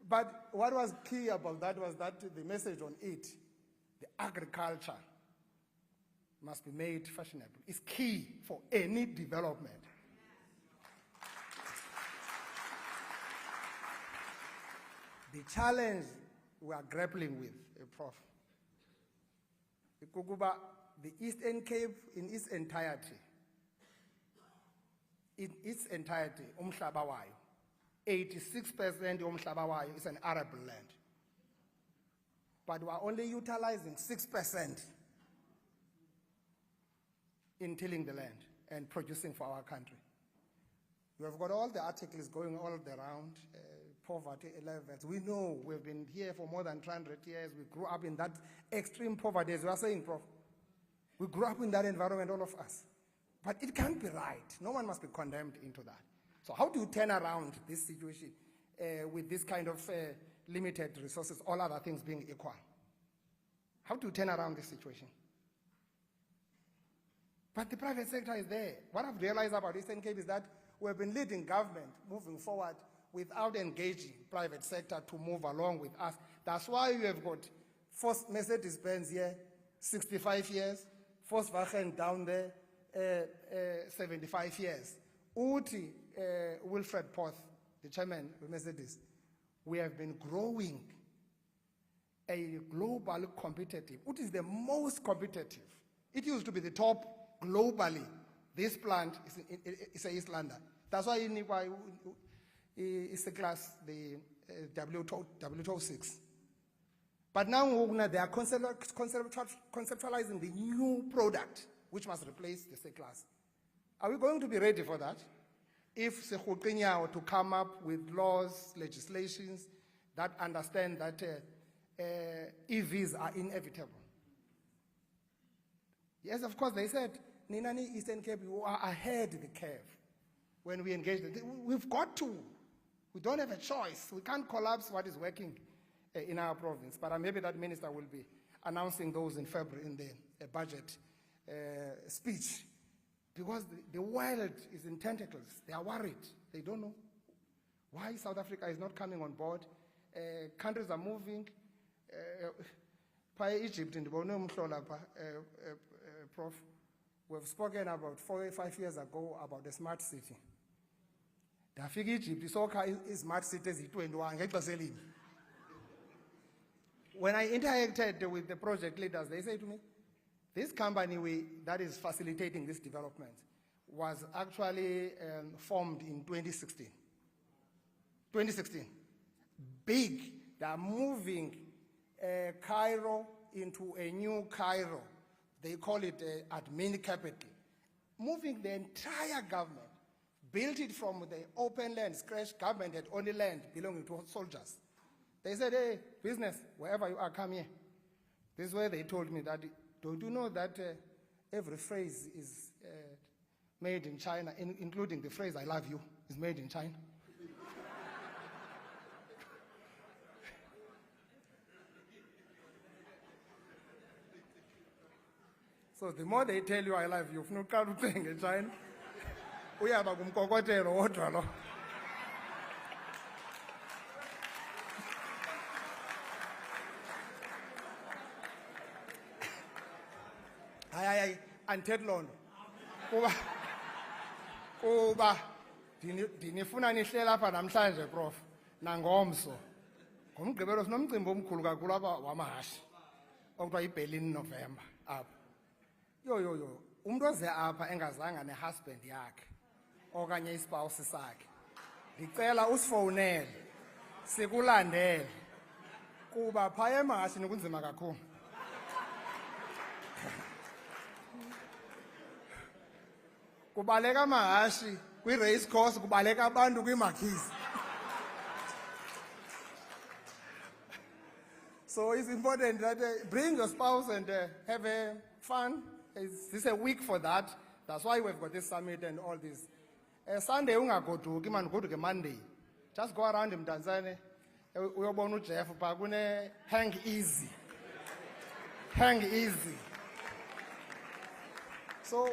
But what was key about that was that the message on it, the agriculture must be made fashionable. It's key for any development. The challenge we are grappling with, Prof, the Eastern Cape in its entirety, umhlaba wayo, 86% umhlaba wayo is an arable land. But we are only utilizing 6% in tilling the land and producing for our country. We have got all the articles going all around, poverty levels. We know we've been here for more than 200 years. We grew up in that extreme poverty, as you are saying, Prof. We grew up in that environment, all of us. But it can't be right. No one must be condemned into that. So how do you turn around this situation with this kind of limited resources, all other things being equal? How do you turn around this situation? But the private sector is there. What I've realized about Eastern Cape is that we've been leading government moving forward without engaging private sector to move along with us. That's why we have got first Mercedes-Benz here, 65 years, Volkswagen down there, 75 years. Uti, Wilfred Poth, the chairman of Mercedes, we have been growing a global competitive. Uti is the most competitive. It used to be the top globally. This plant is an East Lander. That's why it's the class, the W206. But now they are conceptualizing the new product, which must replace the C-class. Are we going to be ready for that? If Sekhuqinya to come up with laws, legislations that understand that EVs are inevitable. Yes, of course, they said, Ninani Eastern Cape, you are ahead of the curve when we engage. We've got to. We don't have a choice. We can't collapse what is working in our province. But maybe that minister will be announcing those in February in the budget speech. Because the world is in tentacles. They are worried. They don't know why South Africa is not coming on board. Countries are moving. Egypt in the Prof. We've spoken about 4 or 5 years ago about the smart city. The Egypt is smart cities. When I interacted with the project leaders, they say to me, this company that is facilitating this development was actually formed in 2016. 2016. Big. They are moving Cairo into a new Cairo. They call it admin capital. Moving the entire government. Built it from the open land, scratch. Government had only land belonging to soldiers. They said, hey, business, wherever you are, come here. This is where they told me that, don't you know that every phrase is made in China, including the phrase, I love you, is made in China? So the more they tell you I love you, no can't thing in China. We have a kumkokotelo odwa lo. Hayi antedlondo. Kuba dinifuna nihle lapha namhlanje Prof nangomso. Ngomgqibelo sinomcimbi omkhulu kakhulu apha wamahashi. Okuthiwa iBerlin November apha. Yo. Umuntu oze apha engazanga nehusband yakhe okanye ispouse sakhe. Ndicela usifonele sikulandele kuba phaya emahashi nokunzima kakhulu. Kubaleka amahashi kwi-race course, kubaleka abantu kwimakhizi. So it's important that bring your spouse and have fun. This is a week for that. That's why we've got this summit and all this. Sunday ungagoduki man, go to Monday. Just go around in Tanzania. Uyobona uJeff pha kune hang easy. Hang easy. So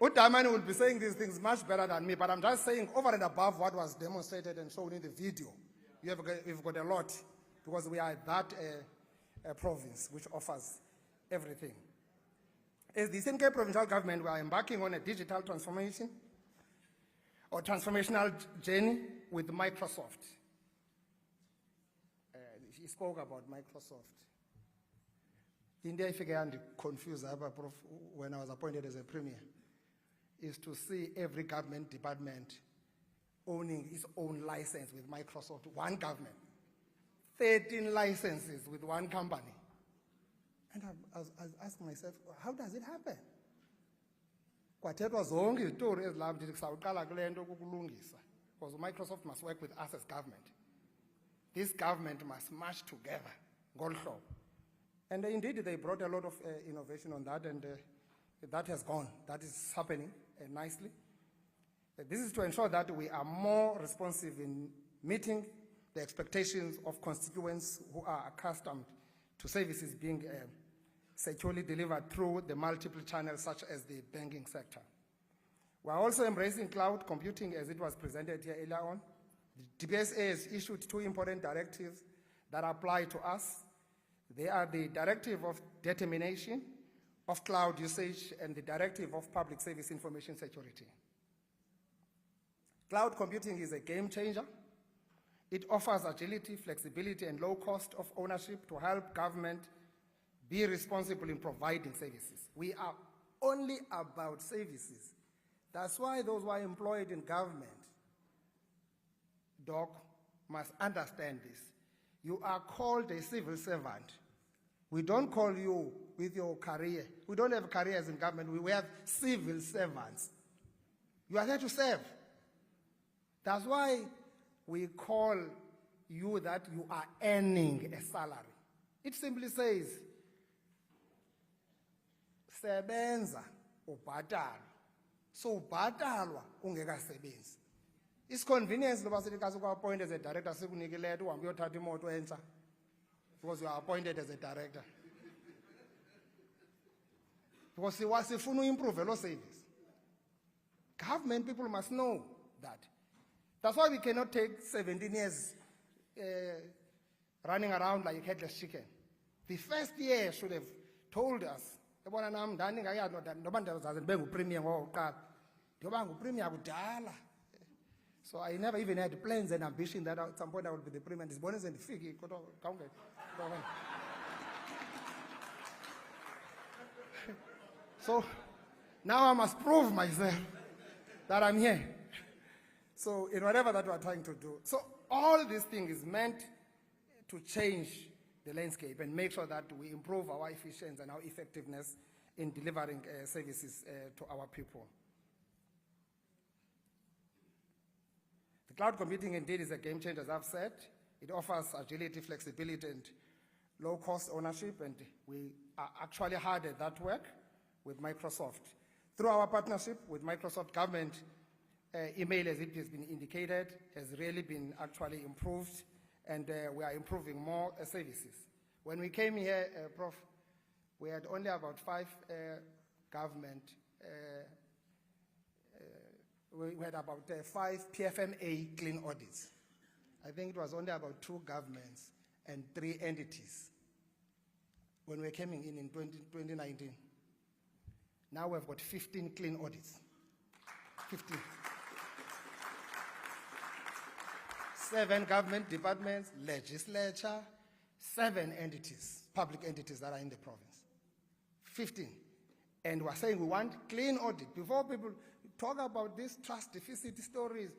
Udamani will be saying these things much better than me, but I'm just saying over and above what was demonstrated and shown in the video, you've got a lot, because we are that province which offers everything. As the Eastern Cape Provincial Government, we are embarking on a digital transformation or transformational journey with Microsoft. He spoke about Microsoft. India, if I confused Prof, when I was appointed as a premier, is to see every government department owning its own license with Microsoft, one government, 13 licenses with one company. And I was asking myself, how does it happen? Because Microsoft must work with us as government. This government must march together. And indeed, they brought a lot of innovation on that, and that has gone. That is happening nicely. This is to ensure that we are more responsive in meeting the expectations of constituents who are accustomed to services being securely delivered through the multiple channels such as the banking sector. We are also embracing cloud computing as it was presented here earlier on. The DPSA has issued two important directives that apply to us. They are the Directive of Determination of Cloud Usage and the Directive of Public Service Information Security. Cloud computing is a game changer. It offers agility, flexibility, and low cost of ownership to help government be responsible in providing services. We are only about services. That's why those who are employed in government, Doc, must understand this. You are called a civil servant. We don't call you with your career. We don't have careers in government. We have civil servants. You are there to serve. That's why we call you that you are earning a salary. It simply says, sebenza ubhatalwa. So ubhatalwa ungekasebenzi. It's convenience loba sithi xa uku-appoint as a director sikunike leto uhambe uyothatha imoto entsha because you are appointed as a director. Because sifuna uimprove lo service. Government people must know that. That's why we cannot take 17 years running around like a headless chicken. The first year should have told us, so I never even had plans and ambition that at some point I would be the premier. This bonus and the figure. So now I must prove myself that I'm here. So in whatever that we're trying to do. So all this thing is meant to change the landscape and make sure that we improve our efficiency and our effectiveness in delivering services to our people. The cloud computing indeed is a game changer, as I've said. It offers agility, flexibility, and low-cost ownership, and we are actually hard at that work with Microsoft. Through our partnership with Microsoft, government email, as it has been indicated, has really been actually improved, and we are improving more services. When we came here, Prof, we had only about 5 government, we had about 5 PFMA clean audits. I think it was only about 2 governments and 3 entities when we were coming in 2019. Now we've got 15 clean audits. 15. 7 government departments, legislature, 7 entities, public entities that are in the province. 15. And we're saying we want clean audit. Before people talk about these trust deficit stories,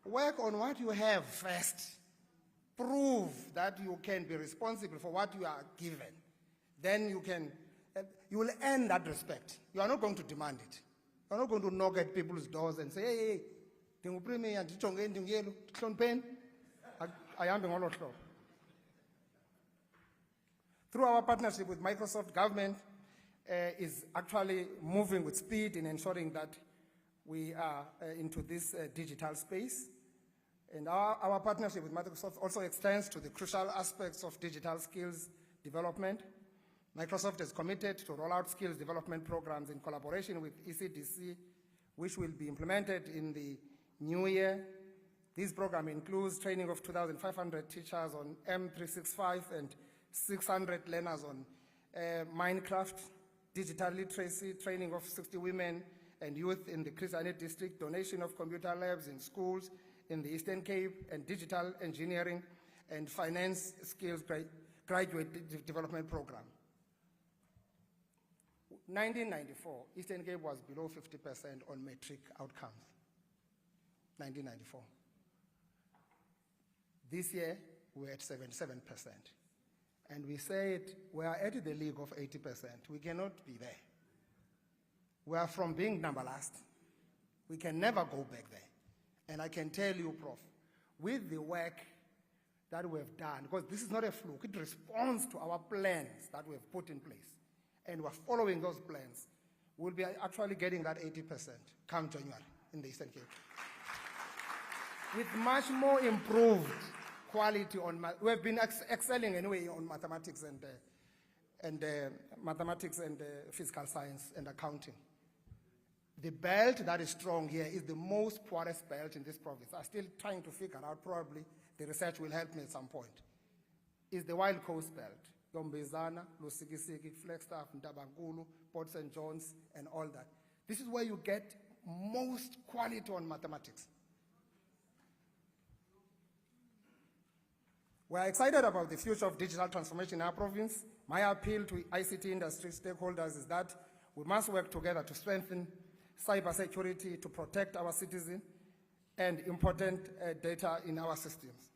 work on what you have first. Prove that you can be responsible for what you are given. Then you will earn that respect. You are not going to demand it. You are not going to knock at people's doors and say, hey, through our partnership with Microsoft, government is actually moving with speed in ensuring that we are into this digital space. And our partnership with Microsoft also extends to the crucial aspects of digital skills development. Microsoft is committed to roll out skills development programs in collaboration with ECDC, which will be implemented in the new year. This program includes training of 2,500 teachers on M365 and 600 learners on Minecraft, digital literacy, training of 60 women and youth in the Chris Hani district, donation of computer labs in schools in the Eastern Cape, and digital engineering and finance skills graduate development program. 1994, Eastern Cape was below 50% on metric outcomes. 1994. This year, we're at 77%. And we said we are at the league of 80%. We cannot be there. We are from being number last. We can never go back there. And I can tell you, Prof, with the work that we have done, because this is not a fluke, it responds to our plans that we have put in place. And we're following those plans. We'll be actually getting that 80% come January in the Eastern Cape. With much more improved quality on math. We have been excelling anyway on mathematics and physical science and accounting. The belt that is strong here is the most poorest belt in this province. I'm still trying to figure out, probably the research will help me at some point. Is the Wild Coast belt. Gombezana, Lusikisiki, Flagstaff, Ntabangulu, Port St. John's, and all that. This is where you get most quality on mathematics. We're excited about the future of digital transformation in our province. My appeal to ICT industry stakeholders is that we must work together to strengthen cybersecurity, to protect our citizens and important data in our systems.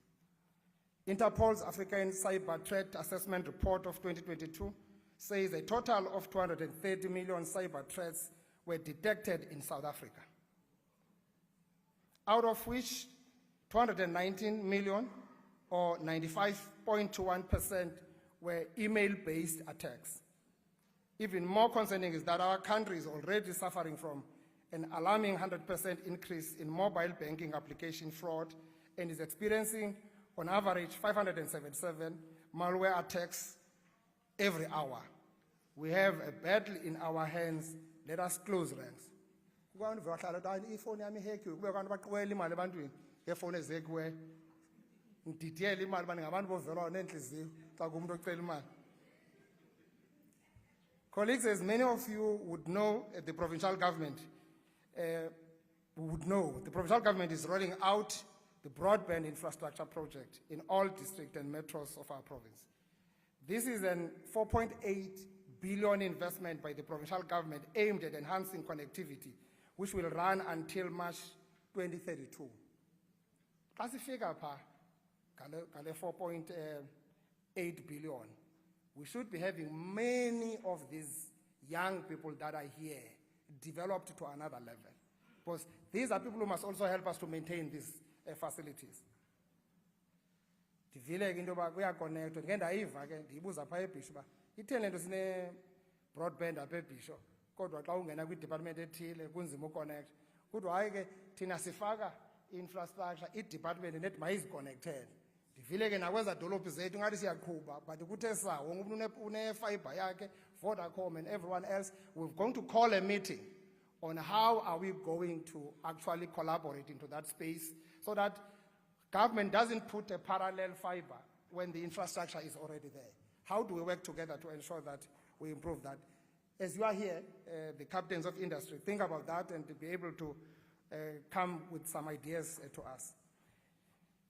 Interpol's African Cyber Threat Assessment Report of 2022 says a total of 230 million cyber threats were detected in South Africa, out of which 219 million, or 95.21%, were email-based attacks. Even more concerning is that our country is already suffering from an alarming 100% increase in mobile banking application fraud and is experiencing, on average, 577 malware attacks every hour. We have a battle in our hands. Let us close ranks. Colleagues, as many of you would know, the provincial government is rolling out the broadband infrastructure project in all districts and metros of our province. This is a 4.8 billion investment by the provincial government aimed at enhancing connectivity, which will run until March 2032. As a figure, 4.8 billion, we should be having many of these young people that are here developed to another level. Because these are people who must also help us to maintain these facilities. We are connected. Broadband apha eBisho kodwa xa ungena kwi-department ethile kunzima uconnect kodwa hayi ke thina sifaka infrastructure i-department nethi mayizikonekthele ndivile ke nakweza dolophu zethu ngathi siyaqhuba but kuthe sa wonke umuntu une-fiber yakhe, Vodacom and everyone else. We're going to call a meeting on how are we going to actually collaborate into that space so that government doesn't put a parallel fiber when the infrastructure is already there. How do we work together to ensure that we improve that? As you are here, the captains of industry, think about that and to be able to come with some ideas to us.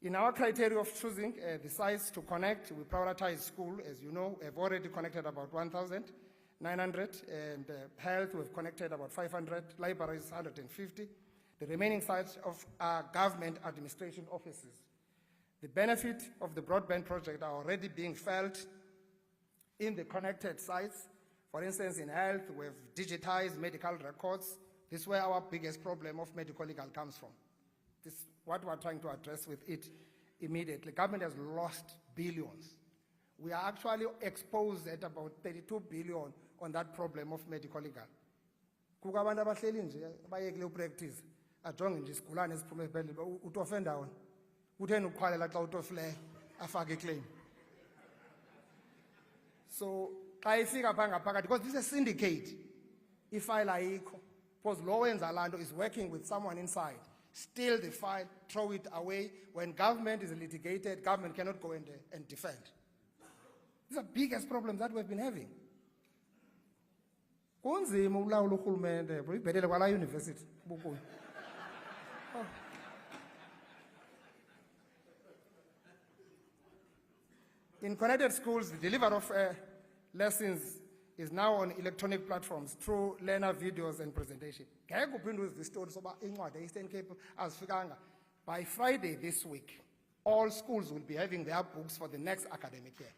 In our criteria of choosing the sites to connect, we prioritize school. As you know, we have already connected about 1,900, and health, we've connected about 500, libraries 150. The remaining sites of our government administration offices. The benefit of the broadband project are already being felt in the connected sites. For instance, in health, we've digitized medical records. This is where our biggest problem of medical legal comes from. This is what we're trying to address with it immediately. Government has lost billions. We are actually exposed at about 32 billion on that problem of medical legal. Kukabantu abahleli nje bayekile upractice ajonge nje isigulane esiphume esibhedlela utofe ndawo utheni uqhwalela xa utofileyo afake iclaim. So xa ifika phaa ngaphakathi, because this is a syndicate, ifile ayikho, Because law and Zalando is working with someone inside. Steal the file, throw it away. When government is litigated, government cannot go in there and defend. These are the biggest problems that we've been having. Kunzima ulawula urhulumente, ibhetele kwala university bukhulu. In connected schools, the delivery of lessons is now on electronic platforms through learner videos and presentation. By Friday this week, all schools will be having their books for the next academic year.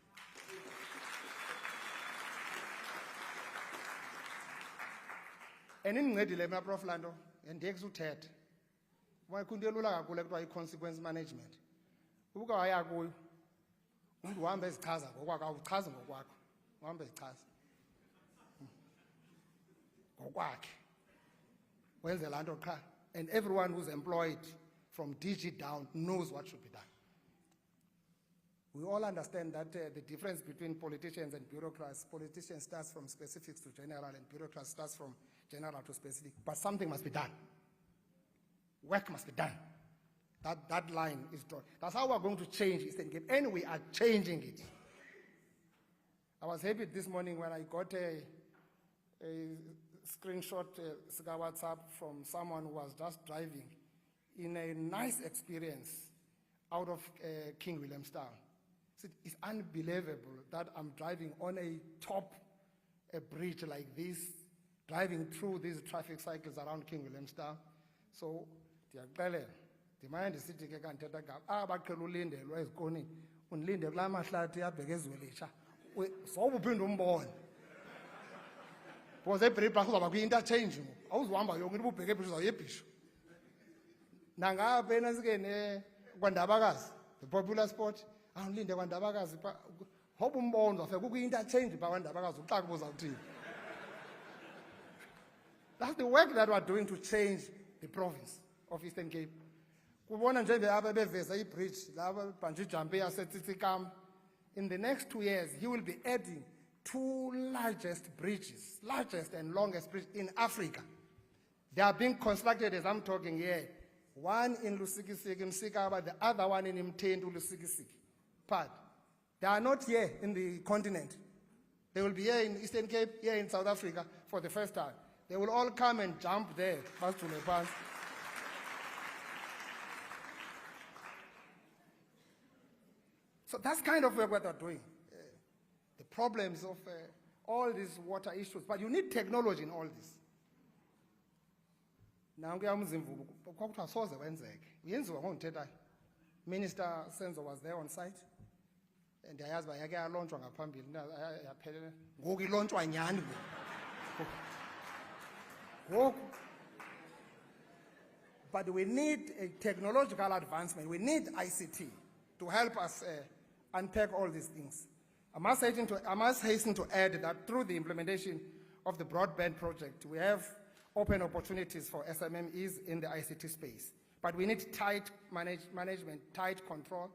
And in the Prof. Lando, and the exuted, why couldn't you look at consequence management? Who go I go? One best cousin, or cousin, or one best cousin. Where's the land of car? And everyone who's employed from DG down knows what should be done. We all understand that the difference between politicians and bureaucrats, politicians starts from specifics to general and bureaucrats starts from general to specific, but something must be done. Work must be done. That line is drawn. That's how we're going to change Eastern Cape, and we are changing it. I was happy this morning when I got a screenshot, WhatsApp from someone who was just driving in a nice experience out of King Williamstown. So it's unbelievable that I'm driving on a bridge like this, driving through these traffic cycles around King Williamstown. So, the mind is sitting here and telling baqhela ulindelwa ezikoneni unilinde kula mahlathi yabheke ezwelisha sobe uphinde umbone because ebreak uzaba kwi-interchange awuzuhamba yonke ububheke ebhisho uzawuyebhisho nangabe nasikene kwaNdabakazi the popular spot awulinde kwaNdabakazi hope umbone uzafika kwi-interchange pha kwaNdabakazi uxaka uzawuthini. That's the work that we're doing to change the province of Eastern Cape. Kubona nje abebeveza ibridge laba bungee jump yaseTsitsikamma. In the next 2 years, he will be adding 2 largest bridges, largest and longest bridge in Africa. They are being constructed as I'm talking here. One in Lusikisiki, Msikaba, the other one in Mthendu, Lusikisiki part. They are not here in the continent. They will be here in Eastern Cape, here in South Africa for the first time. They will all come and jump there. So that's kind of what they're doing. The problems of all these water issues. But you need technology in all this. Now, Minister Senzo was there on site. And I asked, I launch on a but we need a technological advancement. We need ICT to help us unpack all these things. I must hasten to add that through the implementation of the broadband project, we have open opportunities for SMMEs in the ICT space. But we need tight management, tight control.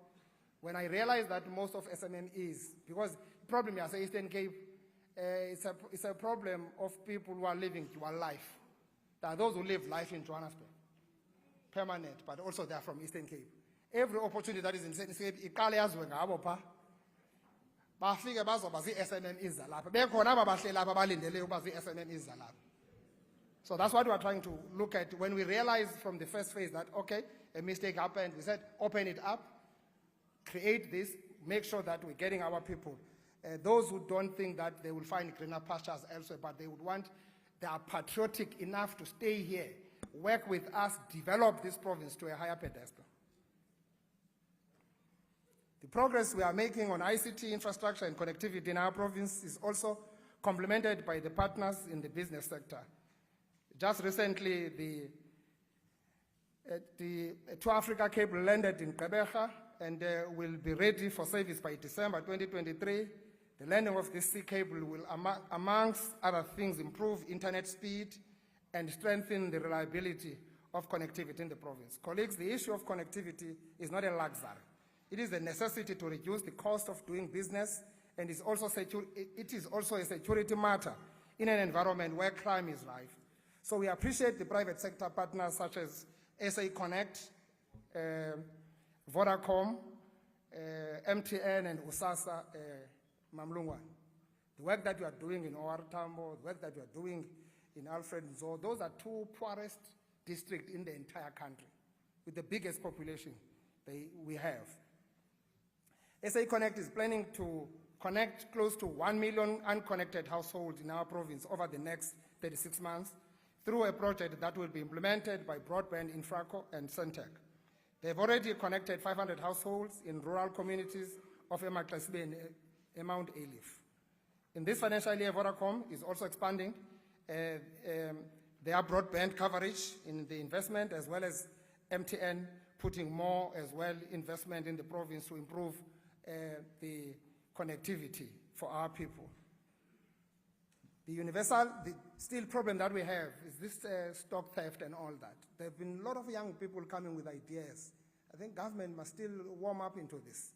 When I realized that most of SMMEs, because the problem is Eastern Cape, it's a problem of people who are living dual life. There are those who live life in Johannesburg, permanent, but also they are from Eastern Cape. Every opportunity that is in Eastern Cape, iqale yazwe ngabo pha. Bafike bazoba zii-SMMEs zalapha. Bekhona ababahlela apha abalindele uba zii-SMMEs zalapha. So that's what we are trying to look at. When we realized from the first phase that, okay, a mistake happened, we said, open it up, create this, make sure that we're getting our people. Those who don't think that they will find greener pastures elsewhere, but they are patriotic enough to stay here, work with us, develop this province to a higher pedestal. The progress we are making on ICT infrastructure and connectivity in our province is also complemented by the partners in the business sector. Just recently, the To Africa cable landed in Gqeberha and will be ready for service by December 2023. The landing of this sea cable will, amongst other things, improve internet speed and strengthen the reliability of connectivity in the province. Colleagues, the issue of connectivity is not a luxury. It is a necessity to reduce the cost of doing business, and it is also a security matter in an environment where crime is rife. So we appreciate the private sector partners such as SA Connect, Vodacom, MTN and USASA, Mamlungwan. The work that you are doing in OR Tambo, the work that you are doing in Alfred Nzo, those are two poorest districts in the entire country with the biggest population we have. SA Connect is planning to connect close to 1 million unconnected households in our province over the next 36 months through a project that will be implemented by Broadband Infraco and Centec. They've already connected 500 households in rural communities of Emaklasibe and Mount Elif. In this financial year, Vodacom is also expanding their broadband coverage in the investment, as well as MTN putting more as well investment in the province to improve the connectivity for our people. The still problem that we have is this stock theft and all that. There have been a lot of young people coming with ideas. I think government must still warm up into this,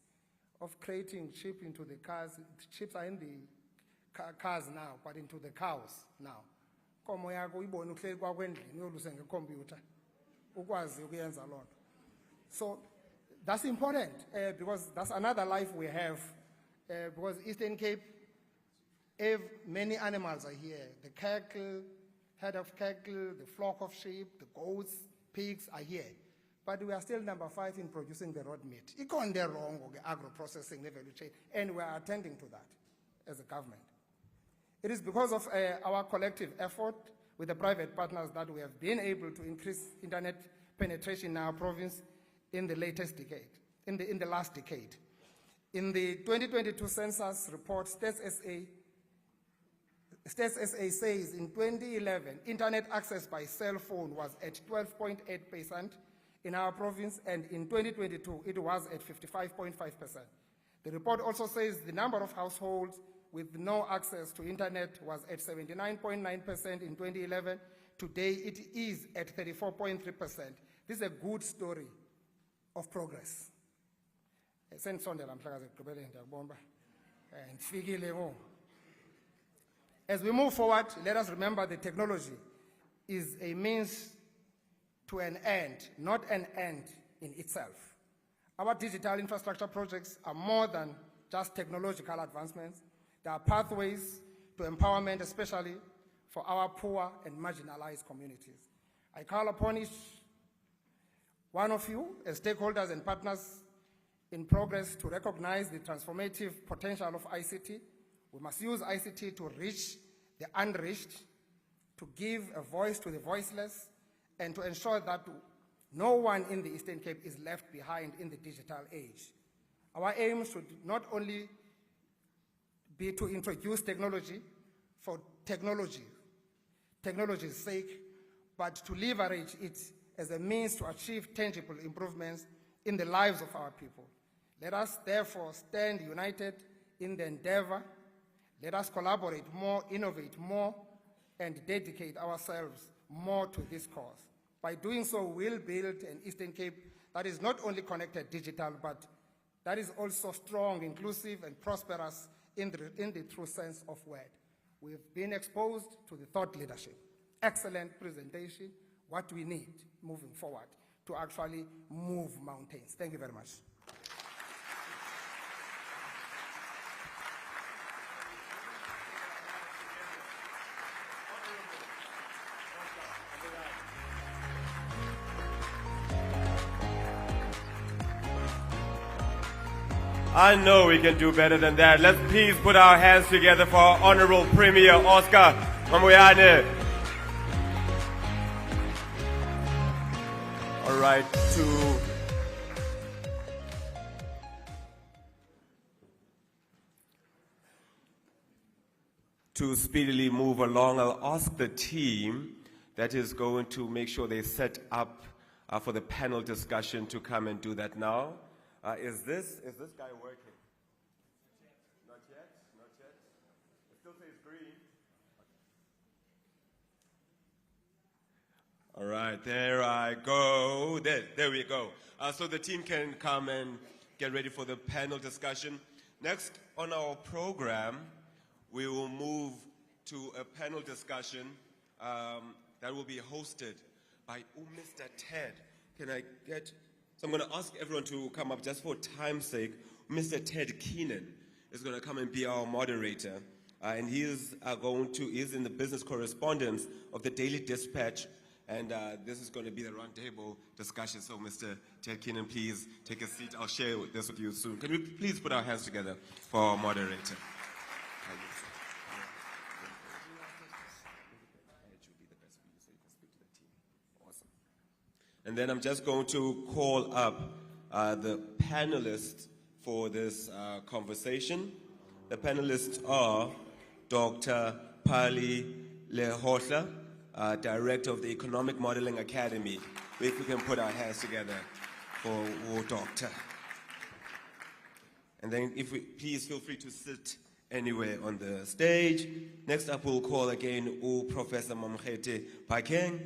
of creating chip into the cars. Chips are in the cars now, but into the cows now. So that's important because that's another life we have because Eastern Cape, many animals are here. The cattle, head of cattle, the flock of sheep, the goats, pigs are here. But we are still number 5 in producing the road meat. It's on the wrong agro-processing value chain, and we are attending to that as a government. It is because of our collective effort with the private partners that we have been able to increase internet penetration in our province in the latest decade, in the last decade. In the 2022 census report, Stats SA says in 2011, internet access by cell phone was at 12.8% in our province, and in 2022, it was at 55.5%. The report also says the number of households with no access to internet was at 79.9% in 2011. Today, it is at 34.3%. This is a good story of progress. As we move forward, let us remember the technology is a means to an end, not an end in itself. Our digital infrastructure projects are more than just technological advancements. They are pathways to empowerment, especially for our poor and marginalized communities. I call upon each one of you as stakeholders and partners in progress to recognize the transformative potential of ICT. We must use ICT to reach the unreached, to give a voice to the voiceless, and to ensure that no one in the Eastern Cape is left behind in the digital age. Our aim should not only be to introduce technology for technology's sake, but to leverage it as a means to achieve tangible improvements in the lives of our people. Let us therefore stand united in the endeavor. Let us collaborate more, innovate more, and dedicate ourselves more to this cause. By doing so, we'll build an Eastern Cape that is not only connected digital, but that is also strong, inclusive, and prosperous in the true sense of word. We've been exposed to the thought leadership. Excellent presentation, what we need moving forward to actually move mountains. Thank you very much. I know we can do better than that. Let's please put our hands together for our Honorable Premier, Oscar Mamoyane. All right, to speedily move along, I'll ask the team that is going to make sure they set up for the panel discussion to come and do that now. Is this guy working? Not yet. It still says green. All right, there I go. There we go. So the team can come and get ready for the panel discussion. Next on our program, we will move to a panel discussion that will be hosted by Mr. Ted. Can I get, so I'm going to ask everyone to come up just for time's sake. Mr. Ted Keenan is going to come and be our moderator. And he is is in the business correspondence of the Daily Dispatch. And this is going to be the roundtable discussion. So Mr. Ted Keenan, please take a seat. I'll share this with you soon. Can we please put our hands together for our moderator? And then I'm just going to call up the panelists for this conversation. The panelists are Dr. Pali Lehohla, Director of the Economic Modeling Academy. If we can put our hands together for Doctor. And then please feel free to sit anywhere on the stage. Next up, we'll call again Professor Mamkhete Pakeng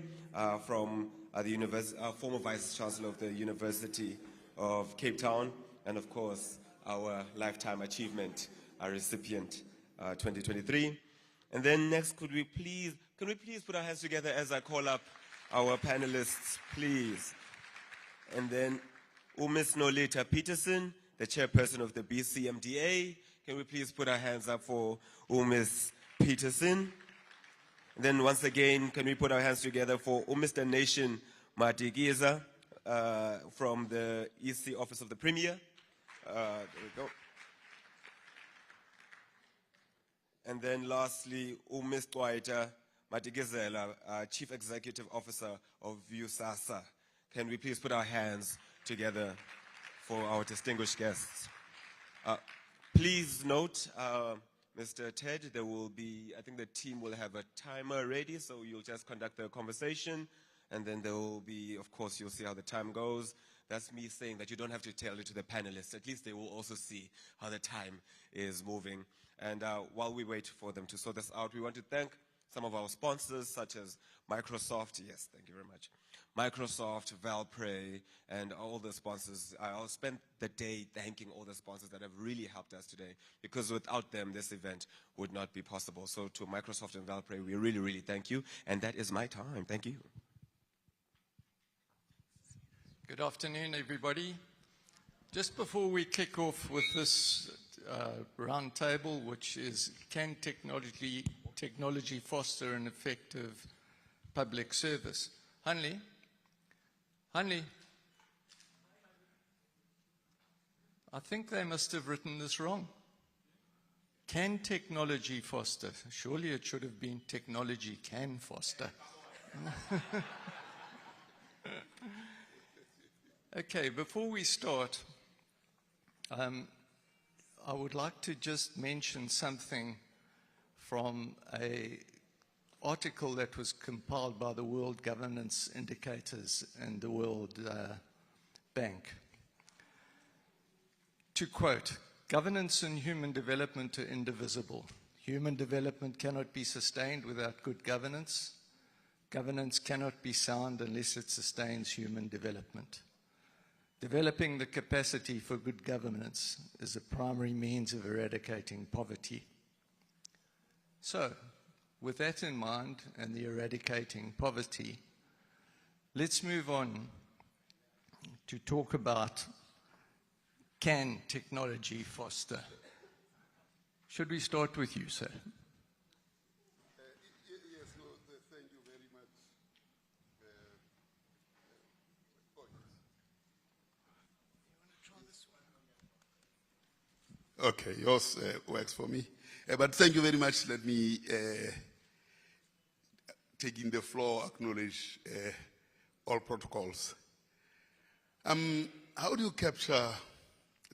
from the former Vice Chancellor of the University of Cape Town, and of course, our Lifetime Achievement recipient 2023. And then next, can we please put our hands together as I call up our panelists, please? And then Ms. Nolita Peterson, the chairperson of the BCMDA. Can we please put our hands up for Ms. Peterson? And then once again, can we put our hands together for Mr. Nation Matigiza from the EC Office of the Premier. There we go. And then lastly, Ms. Twaita Matigizela, Chief Executive Officer of ViewSasa. Can we please put our hands together for our distinguished guests? Please note, Mr. Ted, there will be, I think the team will have a timer ready, so you'll just conduct the conversation, and then there will be, of course, you'll see how the time goes. That's me saying that you don't have to tell it to the panelists. At least they will also see how the time is moving. And while we wait for them to sort this out, we want to thank some of our sponsors, such as Microsoft. Yes, thank you very much. Microsoft, Valpre, and all the sponsors. I'll spend the day thanking all the sponsors that have really helped us today, because without them, this event would not be possible. So to Microsoft and Valpre, we really, really thank you. And that is my time. Thank you. Good afternoon, everybody. Just before we kick off with this round table, which is, can technology foster an effective public service? Hanli, I think they must have written this wrong. Can technology foster? Surely it should have been technology can foster. Okay, before we start, I would like to just mention something from an article that was compiled by the World Governance Indicators and the World Bank. To quote, "Governance and human development are indivisible. Human development cannot be sustained without good governance. Governance cannot be sound unless it sustains human development. Developing the capacity for good governance is a primary means of eradicating poverty." So, with that in mind and the eradicating poverty, let's move on to talk about, can technology foster? Should we start with you, sir? Yes, no, thank you very much. Okay, yours works for me. But thank you very much. Let me, taking the floor, acknowledge all protocols. How do you capture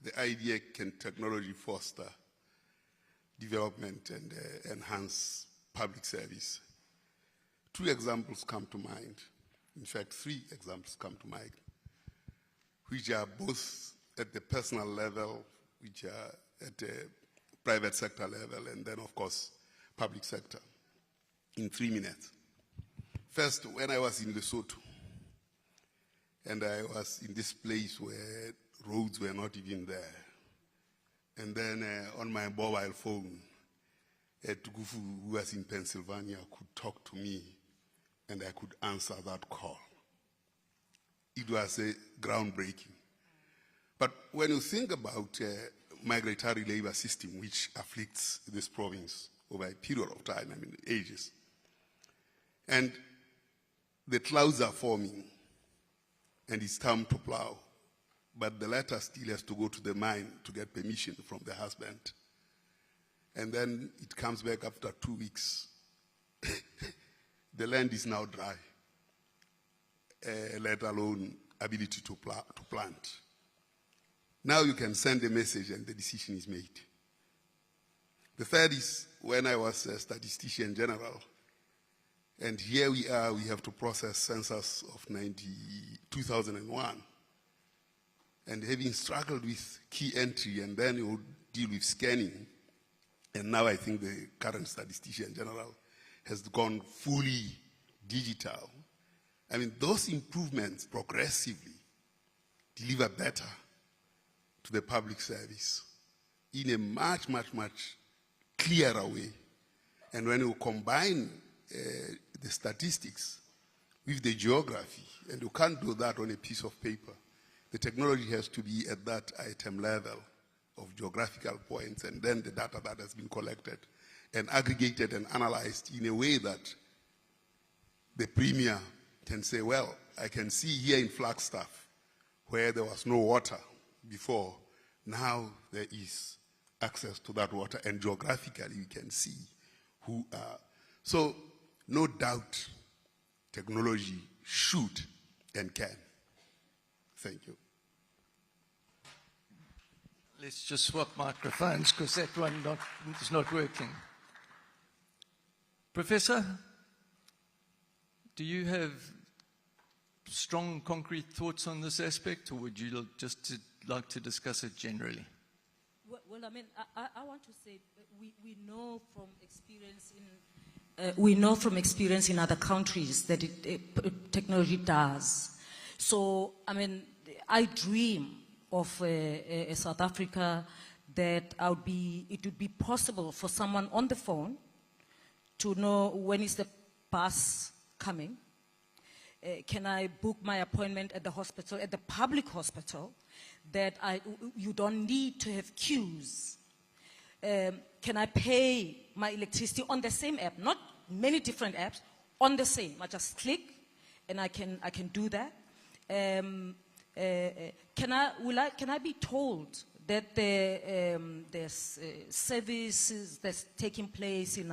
the idea, can technology foster development and enhance public service? Two examples come to mind. In fact, three examples come to mind, which are both at the personal level, which are at the private sector level, and then, of course, public sector, in 3 minutes. First, when I was in Lesotho, and I was in this place where roads were not even there, and then on my mobile phone, Tugufu, who was in Pennsylvania, could talk to me and I could answer that call. It was groundbreaking. But when you think about migratory labor system, which afflicts this province over a period of time, I mean ages, and the clouds are forming, and it's time to plow, but the letter still has to go to the mine to get permission from the husband. And then it comes back after 2 weeks. The land is now dry, let alone ability to plant. Now you can send a message and the decision is made. The third is when I was a statistician general, and here we are, we have to process census of 2001. And having struggled with key entry, and then you deal with scanning, and now I think the current statistician general has gone fully digital. I mean, those improvements progressively deliver better to the public service in a much, much, much clearer way. And when you combine the statistics with the geography, and you can't do that on a piece of paper, the technology has to be at that item level of geographical points, and then the data that has been collected and aggregated and analyzed in a way that the premier can say, well, I can see here in Flagstaff where there was no water before, now there is access to that water, and geographically we can see who are. So no doubt technology should and can. Thank you. Let's just swap microphones because that one is not working. Professor, do you have strong, concrete thoughts on this aspect, or would you just like to discuss it generally? Well, I mean, I want to say we know from experience in other countries that technology does. So, I mean, I dream of a South Africa that it would be possible for someone on the phone to know when is the bus coming. Can I book my appointment at the hospital, at the public hospital, that you don't need to have queues? Can I pay my electricity on the same app, not many different apps, on the same? I just click and I can do that. Can I be told that there's services that's taking place in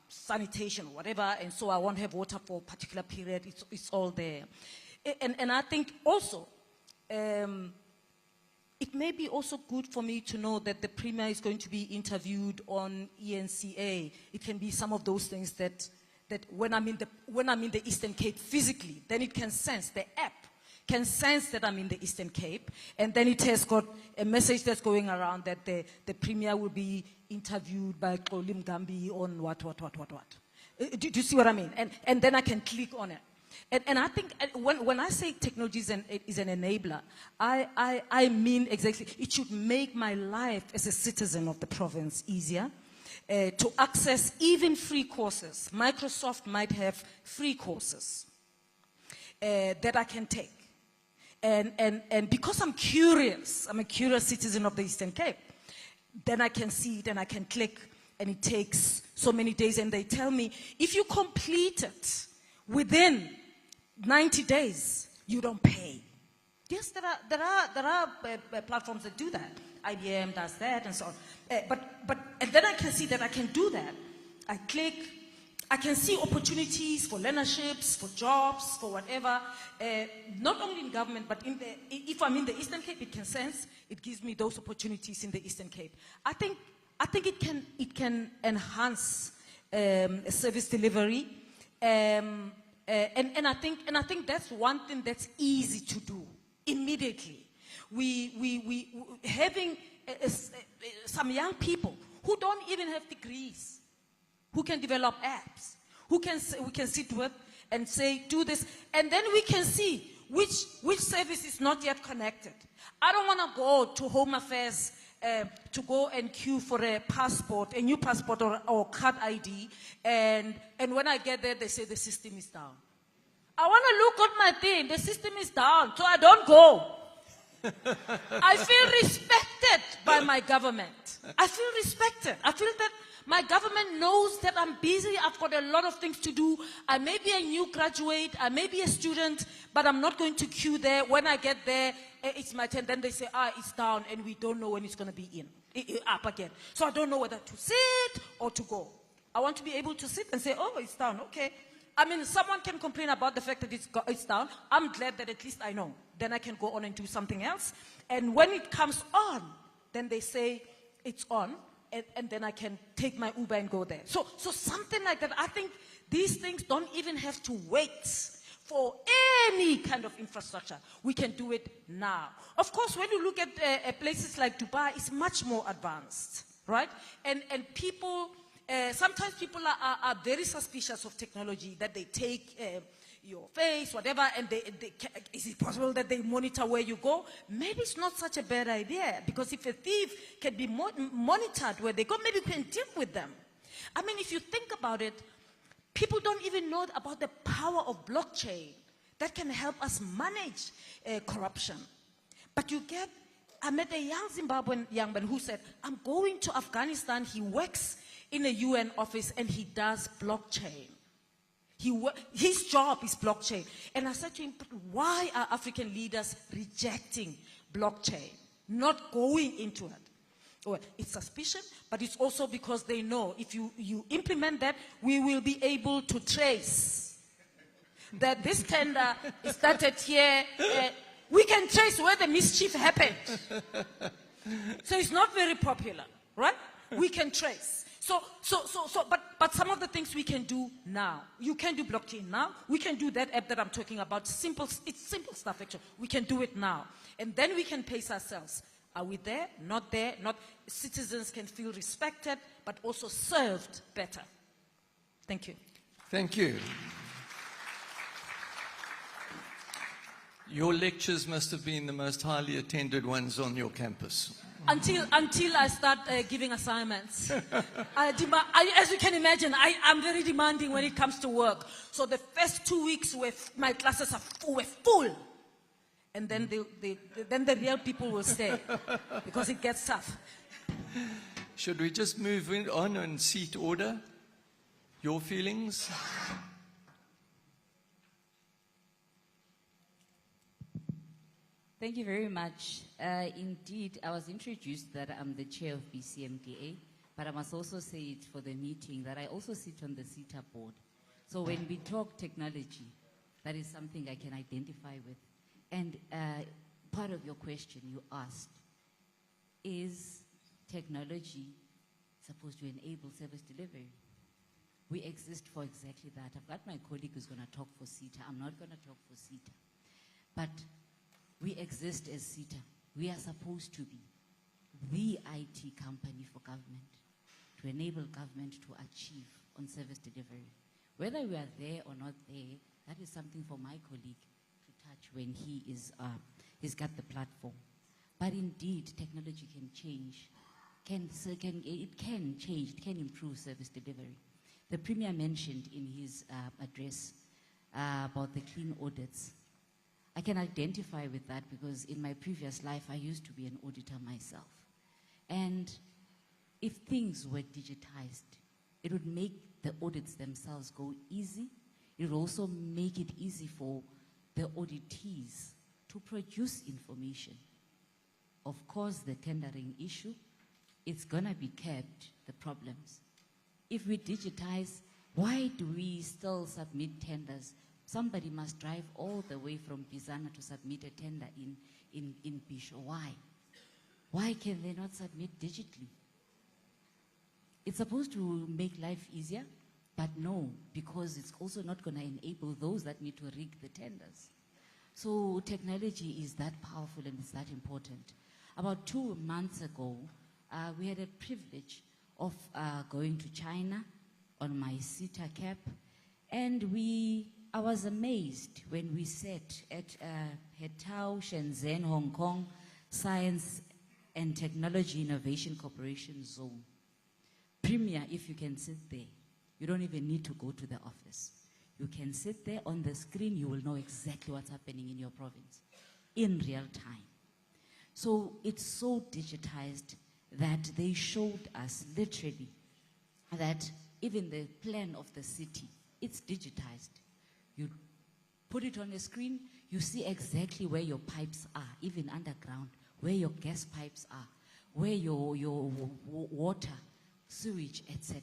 sanitation or whatever, and so I won't have water for a particular period? It's all there. And I think also it may be also good for me to know that the premier is going to be interviewed on ENCA. It can be some of those things that when I'm in the Eastern Cape physically, then it can sense, the app can sense that I'm in the Eastern Cape, and then it has got a message that's going around that the premier will be interviewed by Xolim Gambi on what. Do you see what I mean? And then I can click on it. And I think when I say technology is an enabler, I mean exactly, it should make my life as a citizen of the province easier. To access even free courses. Microsoft might have free courses that I can take. And because I'm a curious citizen of the Eastern Cape, then I can see it and I can click, and it takes so many days, and they tell me, if you complete it within 90 days, you don't pay. Yes, there are platforms that do that. IBM does that and so on. And then I can see that I can do that. I click. I can see opportunities for learnerships, for jobs, for whatever. Not only in government, but if I'm in the Eastern Cape, it can sense. It gives me those opportunities in the Eastern Cape. I think it can enhance service delivery. And I think that's one thing that's easy to do immediately. We having some young people who don't even have degrees, who can develop apps, we can sit with and say, do this, and then we can see which service is not yet connected. I don't want to go to Home Affairs to go and queue for a passport, a new passport or card ID, and when I get there, they say the system is down. I want to look at my thing, the system is down, so I don't go. I feel respected by my government. I feel respected. I feel that my government knows that I'm busy, I've got a lot of things to do. I may be a new graduate, I may be a student, but I'm not going to queue there. When I get there, it's my turn. Then they say, it's down, and we don't know when it's going to be up again. So I don't know whether to sit or to go. I want to be able to sit and say, it's down, okay. I mean, someone can complain about the fact that it's down. I'm glad that at least I know. Then I can go on and do something else. And when it comes on, then they say it's on, and then I can take my Uber and go there. So something like that. I think these things don't even have to wait for any kind of infrastructure. We can do it now. Of course, when you look at places like Dubai, it's much more advanced, right? And people... sometimes people are very suspicious of technology, that they take your face, whatever, and is it possible that they monitor where you go? Maybe it's not such a bad idea, because if a thief can be monitored where they go, maybe we can deal with them. I mean, if you think about it, people don't even know about the power of blockchain that can help us manage corruption. But I met a young Zimbabwean young man who said, I'm going to Afghanistan. He works in a UN office and he does blockchain. His job is blockchain. And I said to him, but why are African leaders rejecting blockchain, not going into it? Well, it's suspicion, but it's also because they know if you implement that, we will be able to trace that this tender started here. We can trace where the mischief happened. So it's not very popular, right? We can trace. But some of the things we can do now. You can do blockchain now. We can do that app that I'm talking about. It's simple stuff, actually. We can do it now. And then we can pace ourselves. Are we there? Not there? Not. Citizens can feel respected, but also served better. Thank you. Thank you. Your lectures must have been the most highly attended ones on your campus. Until I start giving assignments. As you can imagine, I'm very demanding when it comes to work. So the first 2 weeks my classes were full. And then the real people will stay, because it gets tough. Should we just move on and seat order? Your feelings? Thank you very much. Indeed, I was introduced that I'm the chair of BCMDA, but I must also say it for the meeting that I also sit on the CETA board. So when we talk technology, that is something I can identify with. And part of your question you asked, is technology supposed to enable service delivery? We exist for exactly that. I've got my colleague who's going to talk for CETA. I'm not going to talk for CETA. But we exist as CETA. We are supposed to be the IT company for government, to enable government to achieve on service delivery. Whether we are there or not there, that is something for my colleague to touch when he's got the platform. But indeed, technology can change. It can change, it can improve service delivery. The Premier mentioned in his address about the clean audits. I can identify with that because in my previous life, I used to be an auditor myself. And if things were digitized, it would make the audits themselves go easy. It would also make it easy for the auditees to produce information. Of course, the tendering issue, it's going to be kept, the problems. If we digitize, why do we still submit tenders? Somebody must drive all the way from Bizana to submit a tender in Bisho. Why? Why can they not submit digitally? It's supposed to make life easier, but no, because it's also not going to enable those that need to rig the tenders. So technology is that powerful and it's that important. About 2 months ago, we had a privilege of going to China on my CETA cap, and I was amazed when we sat at Hetao, Shenzhen, Hong Kong Science and Technology Innovation Corporation Zone. Premier, if you can sit there, you don't even need to go to the office. You can sit there on the screen, you will know exactly what's happening in your province in real time. So it's so digitized that they showed us literally that even the plan of the city, it's digitized. You put it on the screen, you see exactly where your pipes are, even underground, where your gas pipes are, where your water, sewage, etc.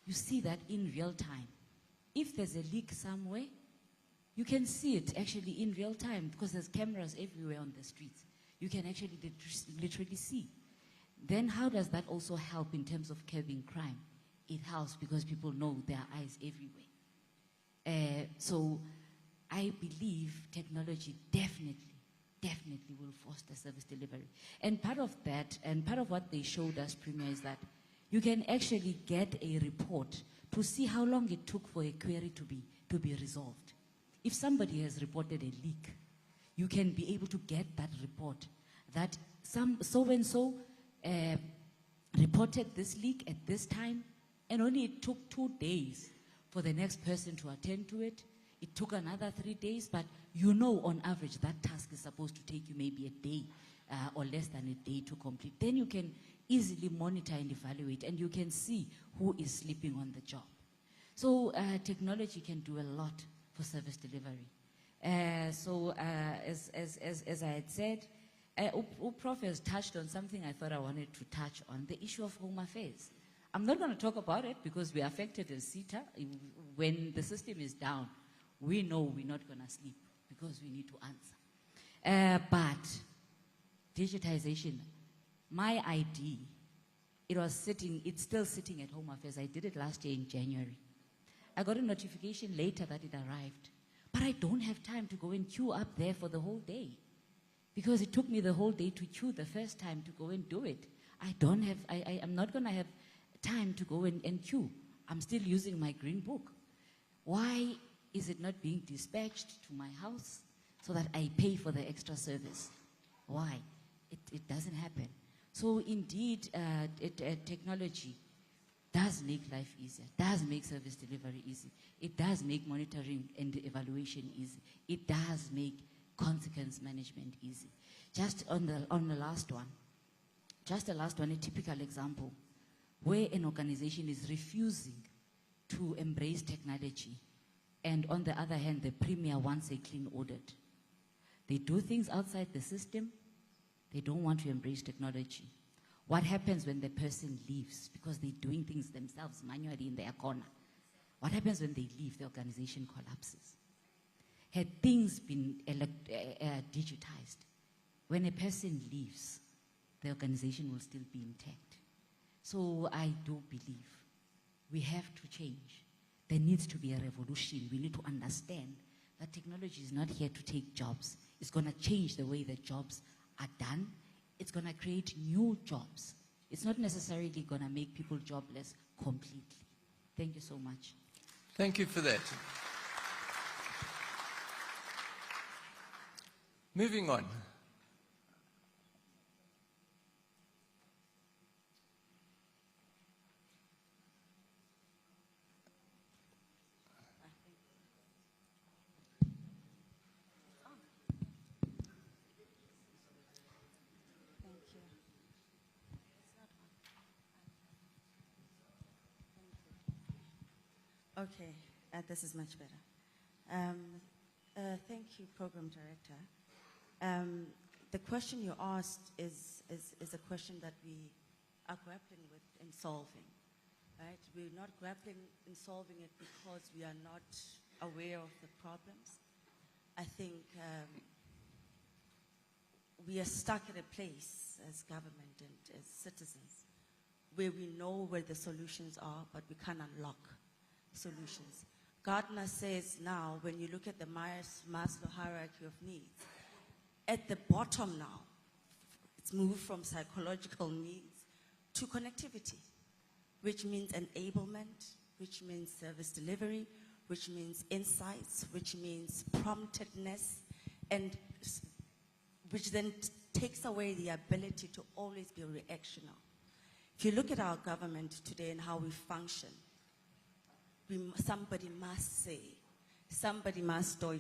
You see that in real time. If there's a leak somewhere, you can see it actually in real time because there's cameras everywhere on the streets. You can actually literally see. Then how does that also help in terms of curbing crime? It helps because people know there are eyes everywhere. So I believe technology definitely will foster service delivery. And part of that, and part of what they showed us, Premier, is that you can actually get a report to see how long it took for a query to be resolved. If somebody has reported a leak, you can be able to get that report that so-and-so reported this leak at this time, and only it took 2 days for the next person to attend to it. It took another 3 days, but you know on average that task is supposed to take you maybe a day or less than a day to complete. Then you can easily monitor and evaluate, and you can see who is sleeping on the job. So technology can do a lot for service delivery. As I had said, Prof has touched on something I thought I wanted to touch on, the issue of home affairs. I'm not going to talk about it because we're affected as CETA. When the system is down, we know we're not going to sleep because we need to answer. But digitization, my ID, it's still sitting at Home Affairs. I did it last year in January. I got a notification later that it arrived. But I don't have time to go and queue up there for the whole day because it took me the whole day to queue the first time to go and do it. I'm not going to have time to go and queue. I'm still using my green book. Why is it not being dispatched to my house so that I pay for the extra service? Why? It doesn't happen. So indeed, technology does make life easier, does make service delivery easy. It does make monitoring and evaluation easy. It does make consequence management easy. Just on the last one, a typical example where an organization is refusing to embrace technology, and on the other hand, the Premier wants a clean audit. They do things outside the system. They don't want to embrace technology. What happens when the person leaves because they're doing things themselves manually in their corner? What happens when they leave? The organization collapses. Had things been digitized, when a person leaves, the organization will still be intact. So I do believe we have to change. There needs to be a revolution. We need to understand that technology is not here to take jobs. It's going to change the way that jobs are done. It's going to create new jobs. It's not necessarily going to make people jobless completely. Thank you so much. Thank you for that. Moving on. Okay, this is much better. Thank you, Program Director. The question you asked is a question that we are grappling with in solving, right? We're not grappling in solving it because we are not aware of the problems. I think we are stuck at a place as government and as citizens where we know where the solutions are, but we can't unlock solutions. Gardner says now, when you look at the Maslow hierarchy of needs, at the bottom now, it's moved from psychological needs to connectivity, which means enablement, which means service delivery, which means insights, which means promptedness, and which then takes away the ability to always be reactional. If you look at our government today and how we function, somebody must say, somebody must doi,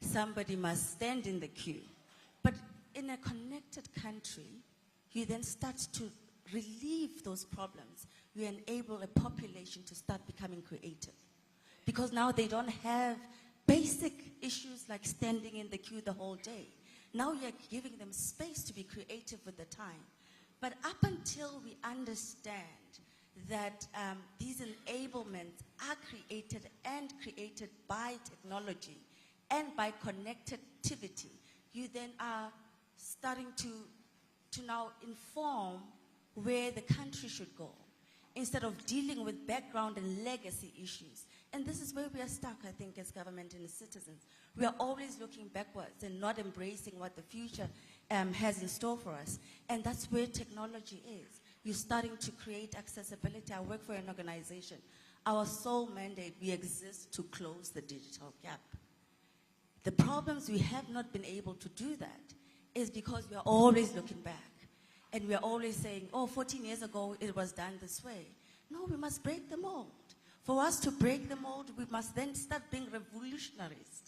somebody must stand in the queue. But in a connected country, you then start to relieve those problems. You enable a population to start becoming creative. Because now they don't have basic issues like standing in the queue the whole day. Now you're giving them space to be creative with the time. But up until we understand that these enablements are created by technology and by connectivity, you then are starting to now inform where the country should go, instead of dealing with background and legacy issues. And this is where we are stuck, I think, as government and as citizens. We are always looking backwards and not embracing what the future has in store for us. And that's where technology is. You're starting to create accessibility. I work for an organization. Our sole mandate, we exist to close the digital gap. The problems we have not been able to do that is because we are always looking back. And we are always saying, oh, 14 years ago, it was done this way. No, we must break the mold. For us to break the mold, we must then start being revolutionaries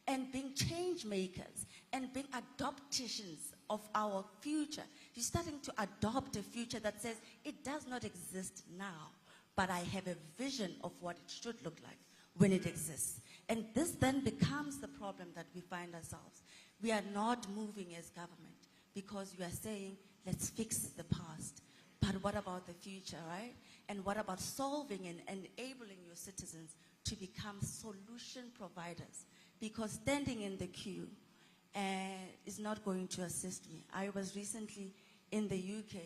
and being change makers and being adopticians of our future. You're starting to adopt a future that says, it does not exist now, but I have a vision of what it should look like when it exists. And this then becomes the problem that we find ourselves. We are not moving as government because we are saying, let's fix the past. But what about the future, right? And what about solving and enabling your citizens to become solution providers? Because standing in the queue is not going to assist me. I was recently in the UK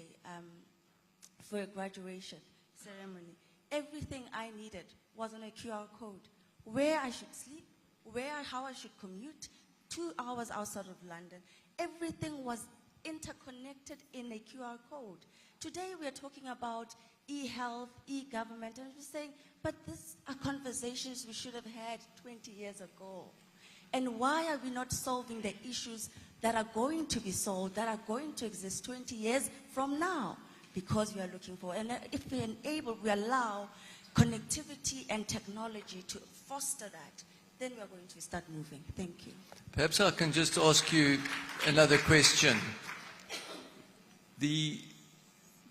for a graduation ceremony. Everything I needed was on a QR code. Where I should sleep, how I should commute, 2 hours outside of London. Everything was interconnected in a QR code. Today we are talking about e-health, e-government, and we're saying, but these are conversations we should have had 20 years ago. And why are we not solving the issues that are going to be solved, that are going to exist 20 years from now? Because we are looking for, and if we allow connectivity and technology to foster that, then we are going to start moving. Thank you. Perhaps I can just ask you another question. The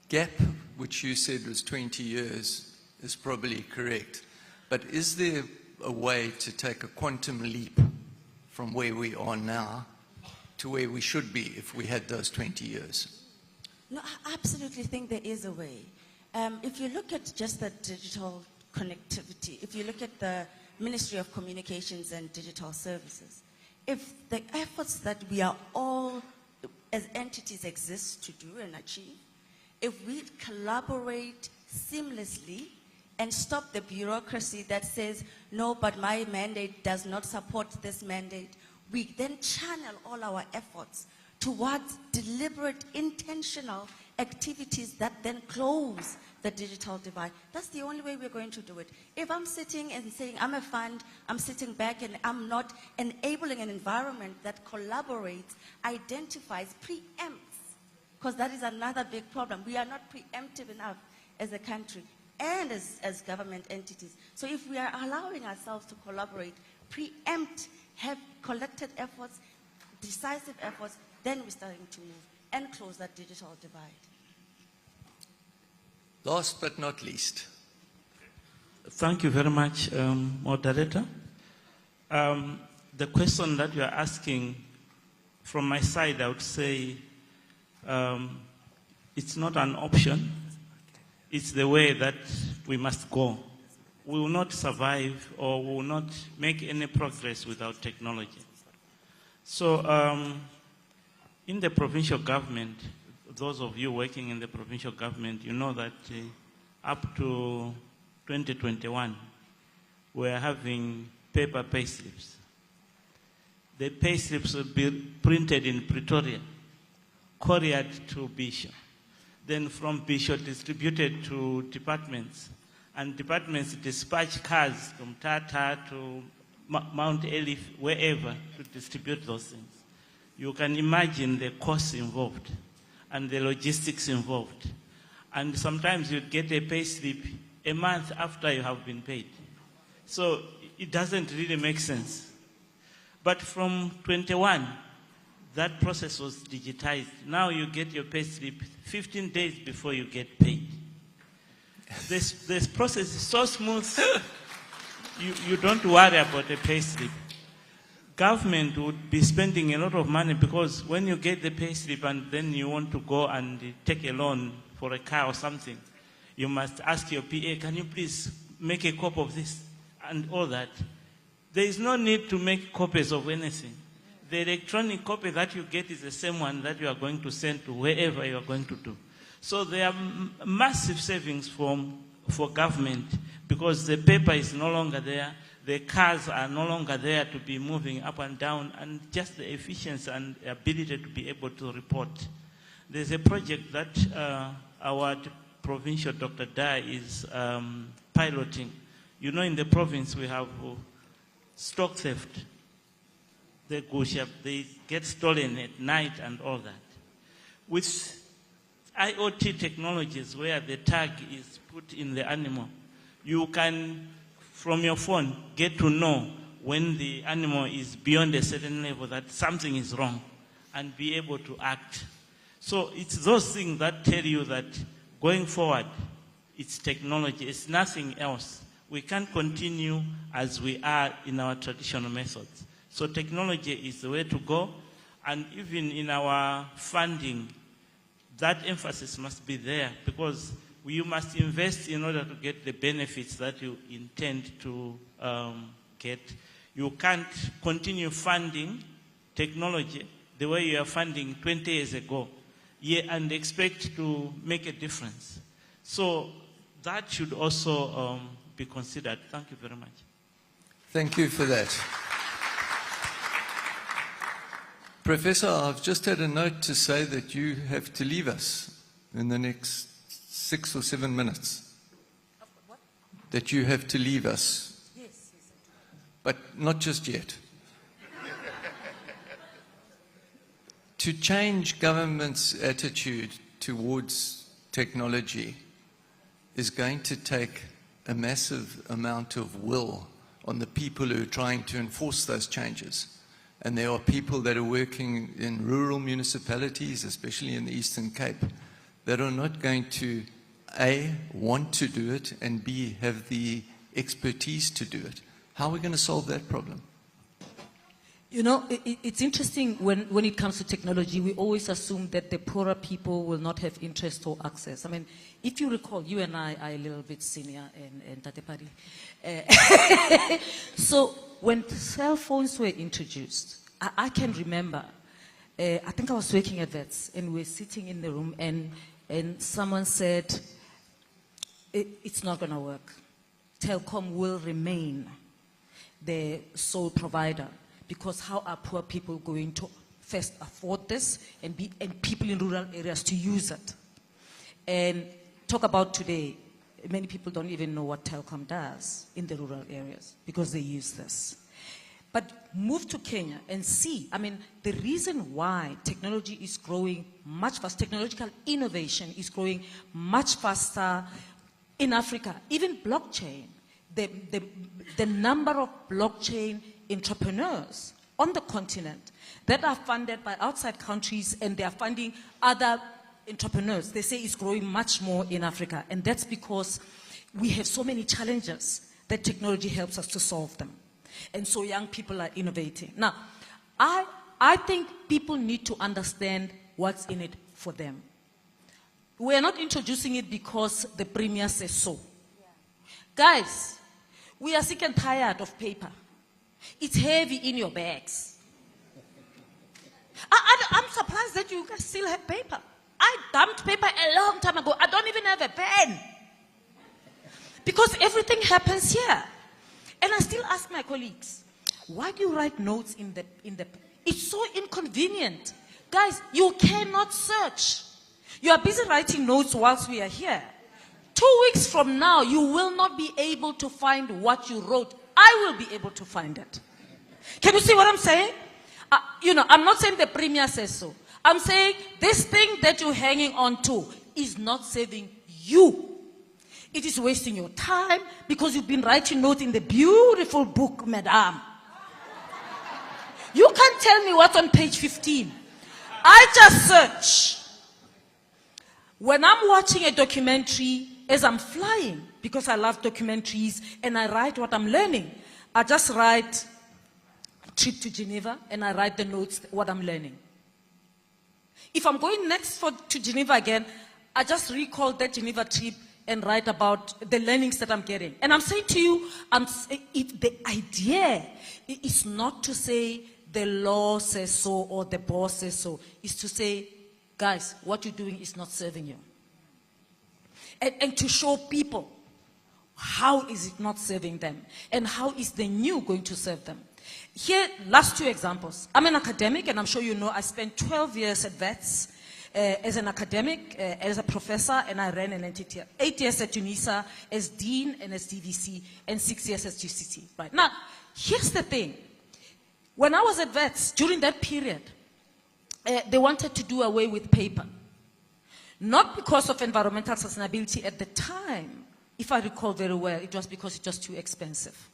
gap, which you said was 20 years, is probably correct. But is there a way to take a quantum leap from where we are now to where we should be if we had those 20 years? No, I absolutely think there is a way. If you look at just the digital connectivity, if you look at the Ministry of Communications and Digital Services, if the efforts that we are all as entities exist to do and achieve, if we collaborate seamlessly and stop the bureaucracy that says, no, but my mandate does not support this mandate, we then channel all our efforts towards deliberate, intentional activities that then close the digital divide. That's the only way we're going to do it. If I'm sitting and saying, I'm a fund, I'm sitting back and I'm not enabling an environment that collaborates, identifies, preempts, because that is another big problem. We are not preemptive enough as a country and as government entities. So if we are allowing ourselves to collaborate, preempt, have collected efforts, decisive efforts, then we're starting to move and close that digital divide. Last but not least. Thank you very much, Moderator. The question that you are asking, from my side, I would say it's not an option. It's the way that we must go. We will not survive or we will not make any progress without technology. So in the provincial government, those of you working in the provincial government, you know that up to 2021, we're having paper payslips. The payslips will be printed in Pretoria, couriered to Bishop. Then from Bishop distributed to departments. And departments dispatch cars from Tata to Mount Elif, wherever, to distribute those things. you can imagine the costs involved and the logistics involved. And sometimes you'd get a pay slip a month after you have been paid. So it doesn't really make sense. But from 21, that process was digitized. Now you get your pay slip 15 days before you get paid. This process is so smooth, you don't worry about a pay slip. Government would be spending a lot of money because when you get the pay slip and then you want to go and take a loan for a car or something, you must ask your PA, can you please make a copy of this and all that. There is no need to make copies of anything. The electronic copy that you get is the same one that you are going to send to wherever you are going to do. So there are massive savings for government because the paper is no longer there, the cars are no longer there to be moving up and down, and just the efficiency and ability to be able to report. There's a project that our provincial Dr. Dai is piloting. You know, in the province we have stock theft. They get stolen at night and all that. With IoT technologies where the tag is put in the animal, you can, from your phone, get to know when the animal is beyond a certain level that something is wrong and be able to act. So it's those things that tell you that going forward, it's technology, it's nothing else. We can't continue as we are in our traditional methods. So technology is the way to go, and even in our funding, that emphasis must be there because you must invest in order to get the benefits that you intend to get. You can't continue funding technology the way you are funding 20 years ago and expect to make a difference. So that should also be considered. Thank you very much. Thank you for that. Professor, I've just had a note to say that you have to leave us in the next 6 or 7 minutes. What? That you have to leave us. Yes. But not just yet. To change government's attitude towards technology is going to take a massive amount of will on the people who are trying to enforce those changes. And there are people that are working in rural municipalities, especially in the Eastern Cape, that are not going to, A, want to do it, and B, have the expertise to do it. How are we going to solve that problem? You know, it's interesting when it comes to technology, we always assume that the poorer people will not have interest or access. I mean, if you recall, you and I are a little bit senior in Tatepari. So when cell phones were introduced, I can remember, I think I was working at VETS and we were sitting in the room and someone said, it's not going to work. Telkom will remain the sole provider. Because how are poor people going to first afford this and people in rural areas to use it? And talk about today, many people don't even know what Telkom does in the rural areas because they use this. But move to Kenya and see, I mean, the reason why technology is growing much faster, technological innovation is growing much faster in Africa, even blockchain. The number of blockchain entrepreneurs on the continent that are funded by outside countries and they are funding other entrepreneurs, they say it's growing much more in Africa. And that's because we have so many challenges that technology helps us to solve them. And so young people are innovating. Now, I think people need to understand what's in it for them. We're not introducing it because the premier says so. Yeah. Guys, we are sick and tired of paper. It's heavy in your bags. I'm surprised that you guys still have paper. I dumped paper a long time ago. I don't even have a pen. Because everything happens here. And I still ask my colleagues, why do you write notes in the... It's so inconvenient. Guys, you cannot search. You are busy writing notes whilst we are here. 2 weeks from now, you will not be able to find what you wrote. I will be able to find it. Can you see what I'm saying? I'm not saying the Premier says so. I'm saying this thing that you're hanging on to is not saving you. It is wasting your time because you've been writing notes in the beautiful book, madam. You can't tell me what's on page 15. I just search. When I'm watching a documentary as I'm flying, because I love documentaries and I write what I'm learning, I just write trip to Geneva and I write the notes, what I'm learning. If I'm going next to Geneva again, I just recall that Geneva trip and write about the learnings that I'm getting. And I'm saying to you, the idea is not to say the law says so or the boss says so. It's to say, guys, what you're doing is not serving you. And to show people how is it not serving them and how is the new going to serve them. Here, last 2 examples. I'm an academic, and I'm sure you know I spent 12 years at VETS as an academic, as a professor, and I ran an entity. 8 years at UNISA as dean and as DVC, and 6 years as GCT. Right. Now, here's the thing. When I was at VETS, during that period, they wanted to do away with paper. Not because of environmental sustainability at the time. If I recall very well, it was because it was too expensive.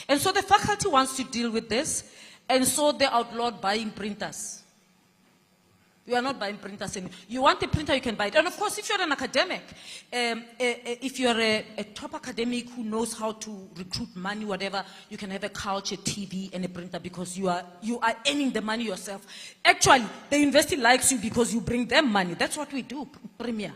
And so the faculty wants to deal with this, and so they outlawed buying printers. You are not buying printers anymore. You want a printer, you can buy it. And of course, if you're an academic, if you're a top academic who knows how to recruit money, whatever, you can have a couch, a TV, and a printer because you are earning the money yourself. Actually, the university likes you because you bring them money. That's what we do, Premier.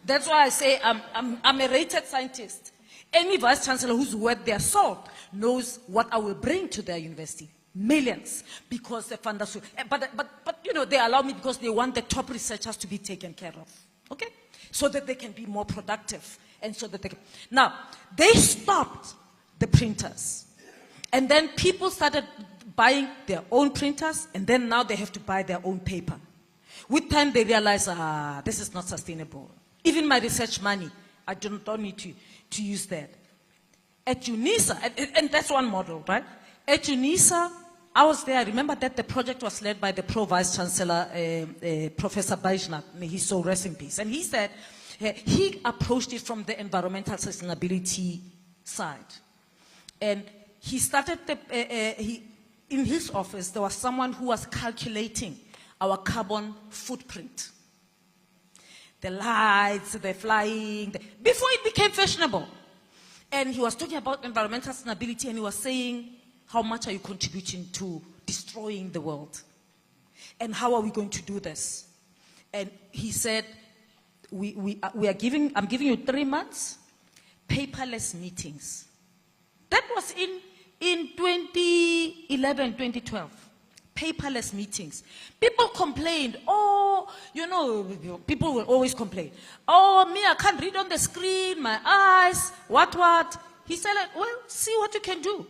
That's why I say I'm a rated scientist. Any vice chancellor who's worth their salt knows what I will bring to their university. Millions, because the funders, but you know, they allow me because they want the top researchers to be taken care of, okay? So that they can be more productive, and so that they can. Now, they stopped the printers, and then people started buying their own printers, and then now they have to buy their own paper. With time, they realize, this is not sustainable. Even my research money, I don't need to use that. At UNISA, and that's one model, right? At UNISA, I was there. I remember that the project was led by the Pro-Vice Chancellor, Professor Bajnath, may he so rest in peace. And he said he approached it from the environmental sustainability side. And he started, in his office, there was someone who was calculating our carbon footprint. The lights, the flying, before it became fashionable. And he was talking about environmental sustainability, and he was saying, how much are you contributing to destroying the world? And how are we going to do this? And he said, I'm giving you 3 months, paperless meetings. That was in 2011, 2012. Paperless meetings. People complained, people will always complain. Me, I can't read on the screen, my eyes, what? He said, well, see what you can do.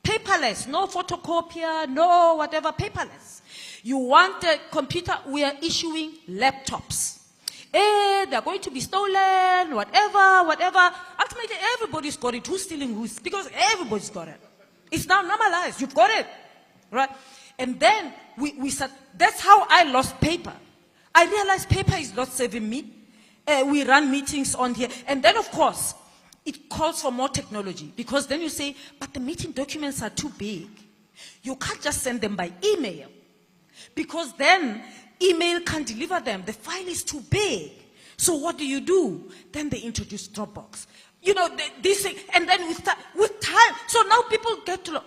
Paperless, no photocopier, no whatever, paperless. You want a computer, we are issuing laptops. They're going to be stolen, whatever. Ultimately, everybody's got it. Who's stealing who's? Because everybody's got it. It's now normalized. You've got it, right? And then we said, that's how I lost paper. I realized paper is not saving me. We run meetings on here. And then, of course, it calls for more technology. Because then you say, but the meeting documents are too big. You can't just send them by email. Because then email can't deliver them. The file is too big. So what do? Then they introduce Dropbox. You know, this thing. And then with time. So now people get to,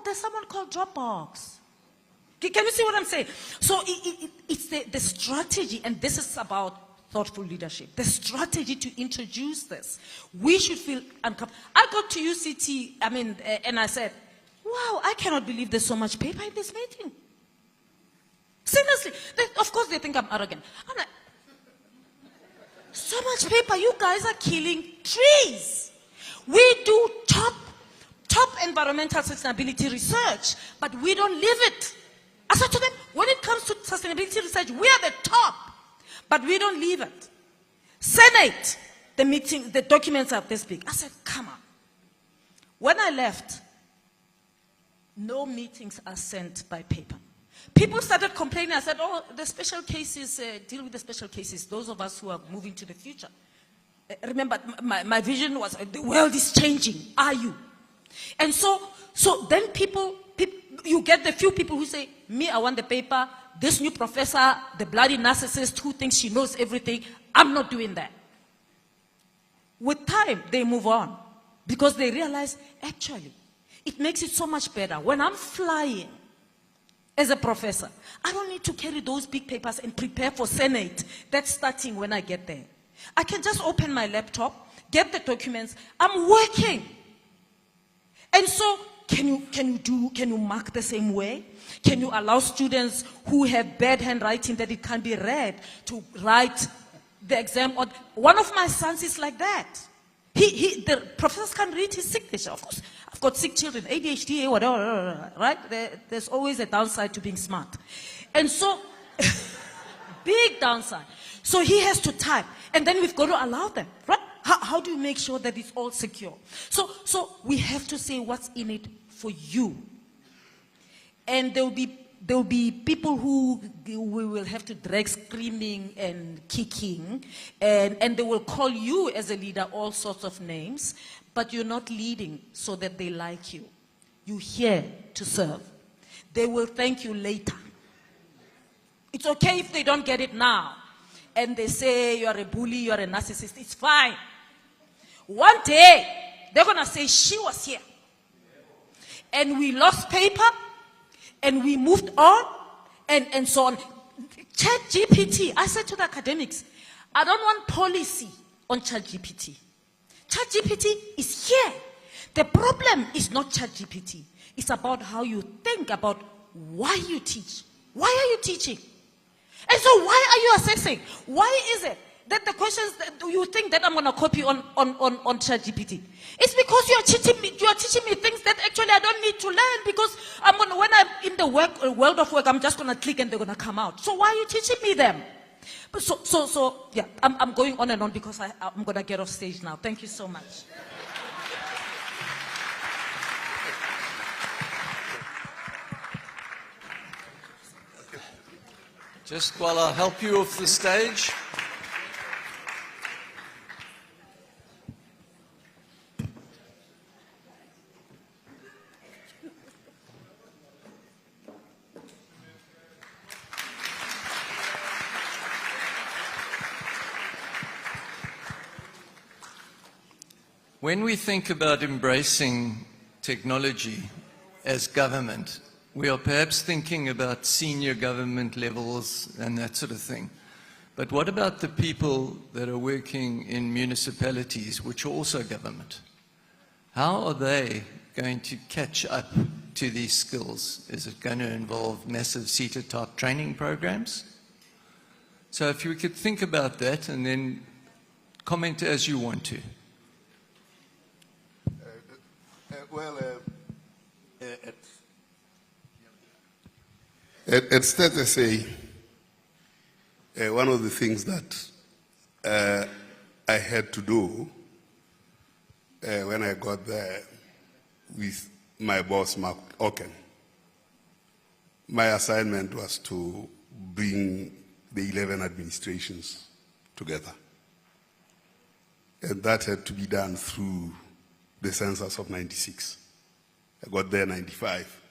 there's someone called Dropbox. Can you see what I'm saying? So it's the strategy, and this is about thoughtful leadership. The strategy to introduce this. We should feel uncomfortable. I got to UCT, and I said, wow, I cannot believe there's so much paper in this meeting. Seriously. Of course they think I'm arrogant. I'm like, so much paper, you guys are killing trees. We do top environmental sustainability research, but we don't live it. I said to them, when it comes to sustainability research, we are the top, but we don't leave it. Senate, the documents are this big. I said, come on. When I left, no meetings are sent by paper. People started complaining. I said, oh, the special cases, deal with the special cases, those of us who are moving to the future. Remember, my vision was, the world is changing. Are you? And so then people, you get the few people who say, me, I want the paper. This new professor, the bloody narcissist who thinks she knows everything, I'm not doing that. With time, they move on because they realize, actually, it makes it so much better. When I'm flying as a professor, I don't need to carry those big papers and prepare for Senate. That's starting when I get there. I can just open my laptop, get the documents, I'm working. And so, can you mark the same way? Can you allow students who have bad handwriting that it can be read to write the exam? One of my sons is like that. The professors can't read his signature. Of course, I've got sick children, ADHD, whatever, right? There's always a downside to being smart. And so, big downside. So he has to type. And then we've got to allow them, right? How do you make sure that it's all secure? So we have to say what's in it for you. And there'll be people who we will have to drag screaming and kicking, and they will call you as a leader all sorts of names, but you're not leading so that they like you. You're here to serve. They will thank you later. It's okay if they don't get it now. And they say you're a bully, you're a narcissist. It's fine. One day, they're going to say, she was here. And we lost paper, and we moved on, and so on. ChatGPT, I said to the academics, I don't want policy on ChatGPT. ChatGPT is here. The problem is not ChatGPT. It's about how you think about why you teach. Why are you teaching? And so why are you assessing? Why is it that the questions that you think that I'm going to copy on ChatGPT? It's because you are teaching me things that actually I don't need to learn, because when I'm in the world of work, I'm just going to click and they're going to come out. So why are you teaching me them? But so yeah, I'm going on and on because I'm going to get off stage now. Thank you so much. Just while I help you off the stage. When we think about embracing technology as government, we are perhaps thinking about senior government levels and that sort of thing. But what about the people that are working in municipalities, which are also government? How are they going to catch up to these skills? Is it going to involve massive CETA-type training programs? So if you could think about that and then comment as you want to. At State SA, one of the things that I had to do when I got there with my boss, Mark Oken, my assignment was to bring the 11 administrations together. And that had to be done through the census of 96. I got there in 95.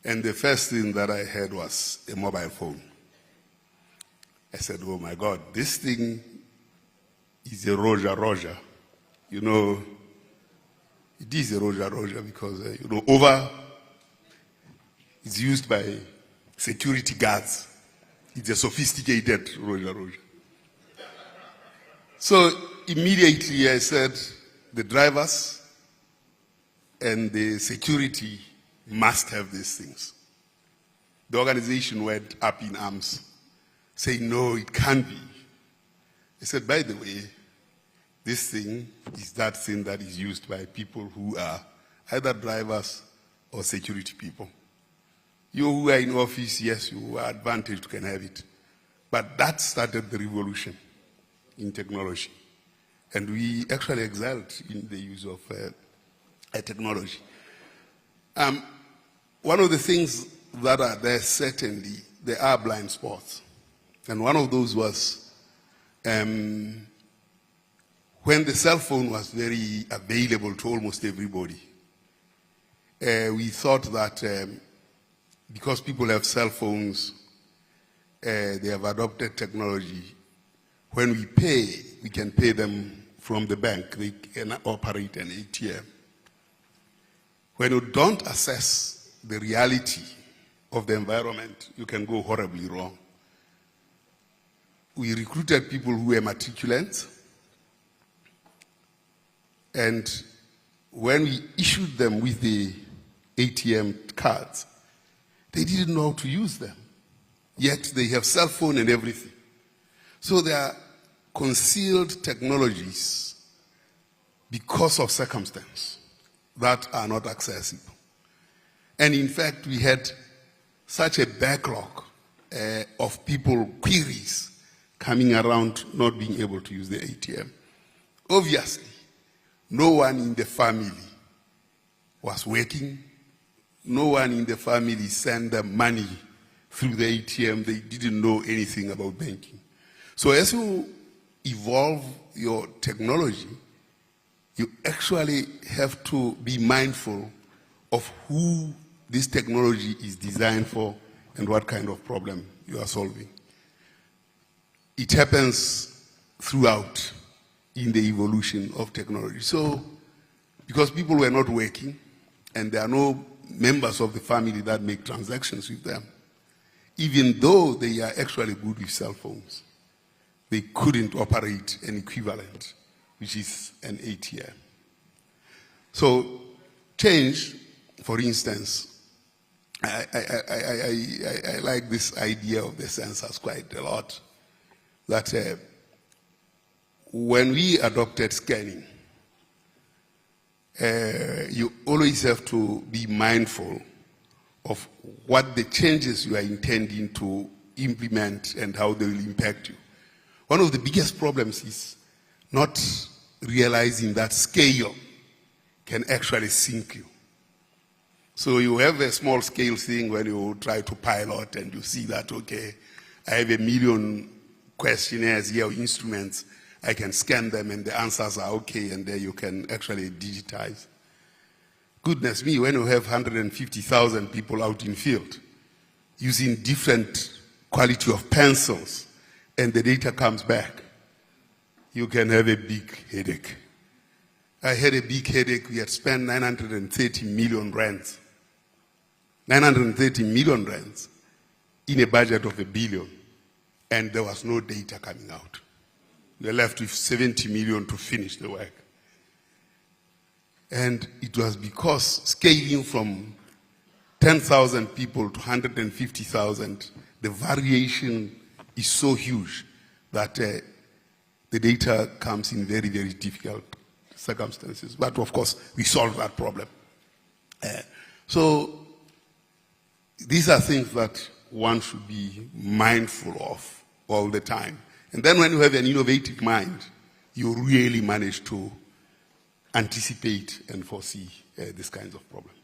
And the first thing that I had was a mobile phone. I said, oh my God, this thing is a Roger. You know, it is a Roger because, over is used by security guards. It's a sophisticated Roger. So immediately I said, the drivers and the security must have these things. The organization went up in arms, saying, no, it can't be. I said, by the way, this thing is that thing that is used by people who are either drivers or security people. You who are in office, yes, you are advantaged, you can have it. But that started the revolution in technology. And we actually excelled in the use of technology. One of the things that are there, certainly, there are blind spots. And one of those was when the cell phone was very available to almost everybody. We thought that because people have cell phones, they have adopted technology. When we pay, we can pay them from the bank. They can operate an ATM. When you don't assess the reality of the environment, you can go horribly wrong. We recruited people who were matriculants, and when we issued them with the ATM cards, they didn't know how to use them. Yet they have cell phone and everything. So there are concealed technologies because of circumstance that are not accessible. And in fact, we had such a backlog of people, queries, coming around not being able to use the ATM. Obviously, no one in the family was working. No one in the family sent them money through the ATM. They didn't know anything about banking. So as you evolve your technology, you actually have to be mindful of who this technology is designed for and what kind of problem you are solving. It happens throughout in the evolution of technology. So, because people were not working and there are no members of the family that make transactions with them, even though they are actually good with cell phones, they couldn't operate an equivalent, which is an ATM. So change, for instance, I like this idea of the sensors quite a lot, that when we adopted scanning, you always have to be mindful of what the changes you are intending to implement and how they will impact you. One of the biggest problems is not realizing that scale can actually sink you. So you have a small scale thing when you try to pilot and you see that, okay, I have 1 million questionnaires here, instruments, I can scan them and the answers are okay, and then you can actually digitize. Goodness me, when you have 150,000 people out in field using different quality of pencils and the data comes back, you can have a big headache. I had a big headache. We had spent 930 million rands. 930 million rands in a budget of 1 billion, and there was no data coming out. We were left with 70 million to finish the work. And it was because scaling from 10,000 people to 150,000, the variation is so huge that the data comes in very, very difficult circumstances. But of course, we solved that problem. So these are things that one should be mindful of all the time. And then when you have an innovative mind, you really manage to anticipate and foresee these kinds of problems.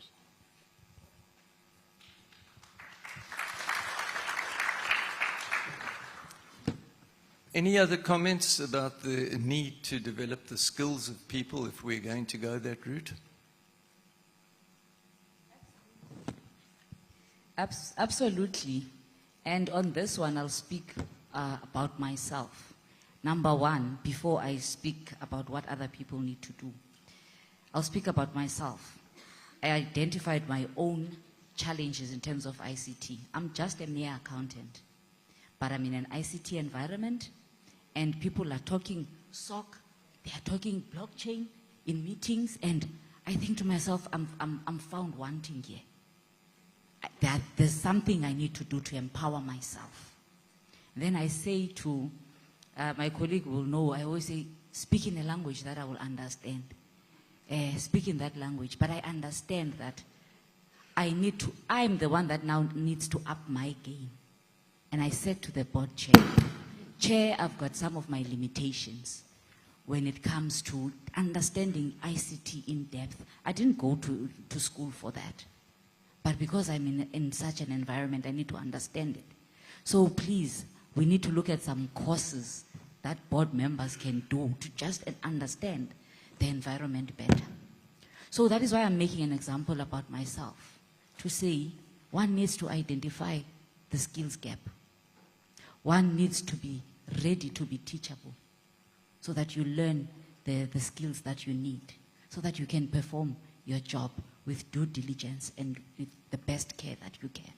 Any other comments about the need to develop the skills of people if we're going to go that route? Absolutely. And on this one, I'll speak about myself. Number one, before I speak about what other people need to do, I'll speak about myself. I identified my own challenges in terms of ICT. I'm just a mere accountant, but I'm in an ICT environment, and people are talking SOC, they are talking blockchain in meetings, and I think to myself, I'm found wanting here. There's something I need to do to empower myself. Then I say to my colleague will know, I always say, speak in a language that I will understand. Speak in that language, but I understand that I'm the one that now needs to up my game. And I said to the board chair, I've got some of my limitations when it comes to understanding ICT in depth. I didn't go to school for that. But because I'm in such an environment, I need to understand it. So please, we need to look at some courses that board members can do to just understand the environment better. So that is why I'm making an example about myself, to say one needs to identify the skills gap. One needs to be ready to be teachable so that you learn the skills that you need, so that you can perform your job with due diligence and with the best care that you can.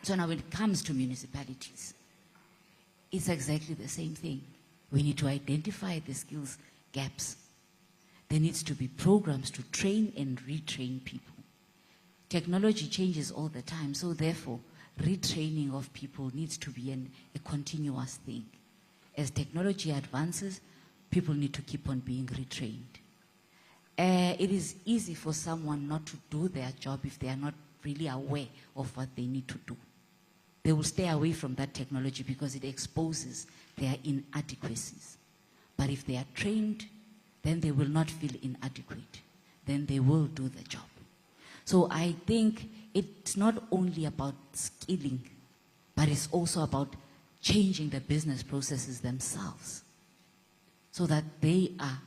So now when it comes to municipalities, it's exactly the same thing. We need to identify the skills gaps. There needs to be programs to train and retrain people. Technology changes all the time, so therefore, retraining of people needs to be a continuous thing. As technology advances, people need to keep on being retrained. It is easy for someone not to do their job if they are not really aware of what they need to do. They will stay away from that technology because it exposes their inadequacies. But if they are trained, then they will not feel inadequate. Then they will do the job. So I think it's not only about skilling, but it's also about changing the business processes themselves so that they are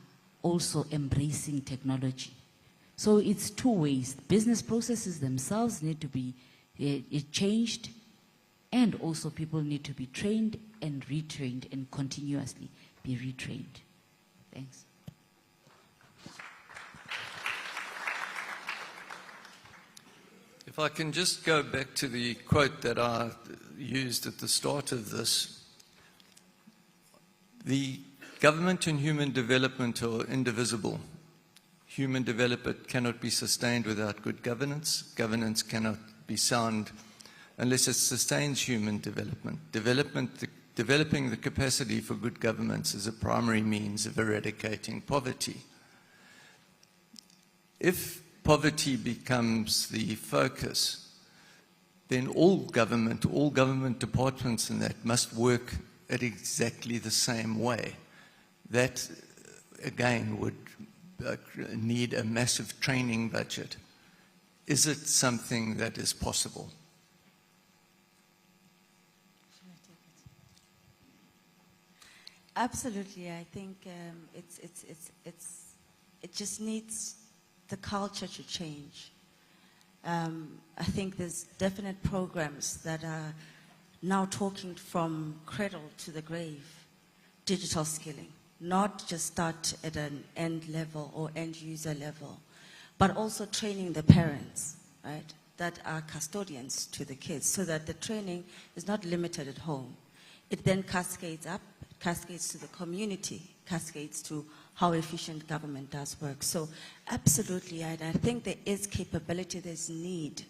also embracing technology. So it's two ways. Business processes themselves need to be changed, and also people need to be trained and retrained and continuously be retrained. Thanks. If I can just go back to the quote that I used at the start of this. The government and human development are indivisible. Human development cannot be sustained without good governance. Governance cannot be sound unless it sustains human development. Developing the capacity for good governance is a primary means of eradicating poverty. If poverty becomes the focus, then all government departments in that must work at exactly the same way. That, again, would need a massive training budget. Is it something that is possible? Absolutely. I think it just needs the culture to change. I think there's definite programs that are now talking from cradle to the grave, digital skilling, not just start at an end level or end user level, but also training the parents, right, that are custodians to the kids, so that the training is not limited at home. It then cascades up, cascades to the community, cascades to how efficient government does work. So absolutely, I think there is capability, there's need.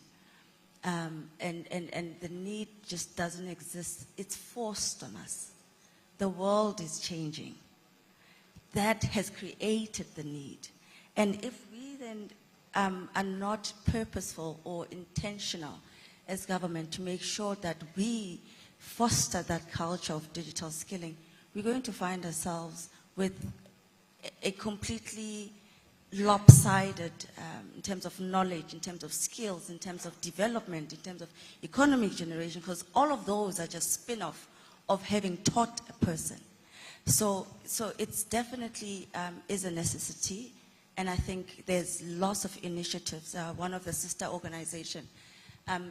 And the need just doesn't exist. It's forced on us. The world is changing. That has created the need. And if we then are not purposeful or intentional as government to make sure that we foster that culture of digital skilling, we're going to find ourselves with a completely lopsided in terms of knowledge, in terms of skills, in terms of development, in terms of economic generation, because all of those are just spin-off of having taught a person. So it's definitely is a necessity, and I think there's lots of initiatives. One of the sister organizations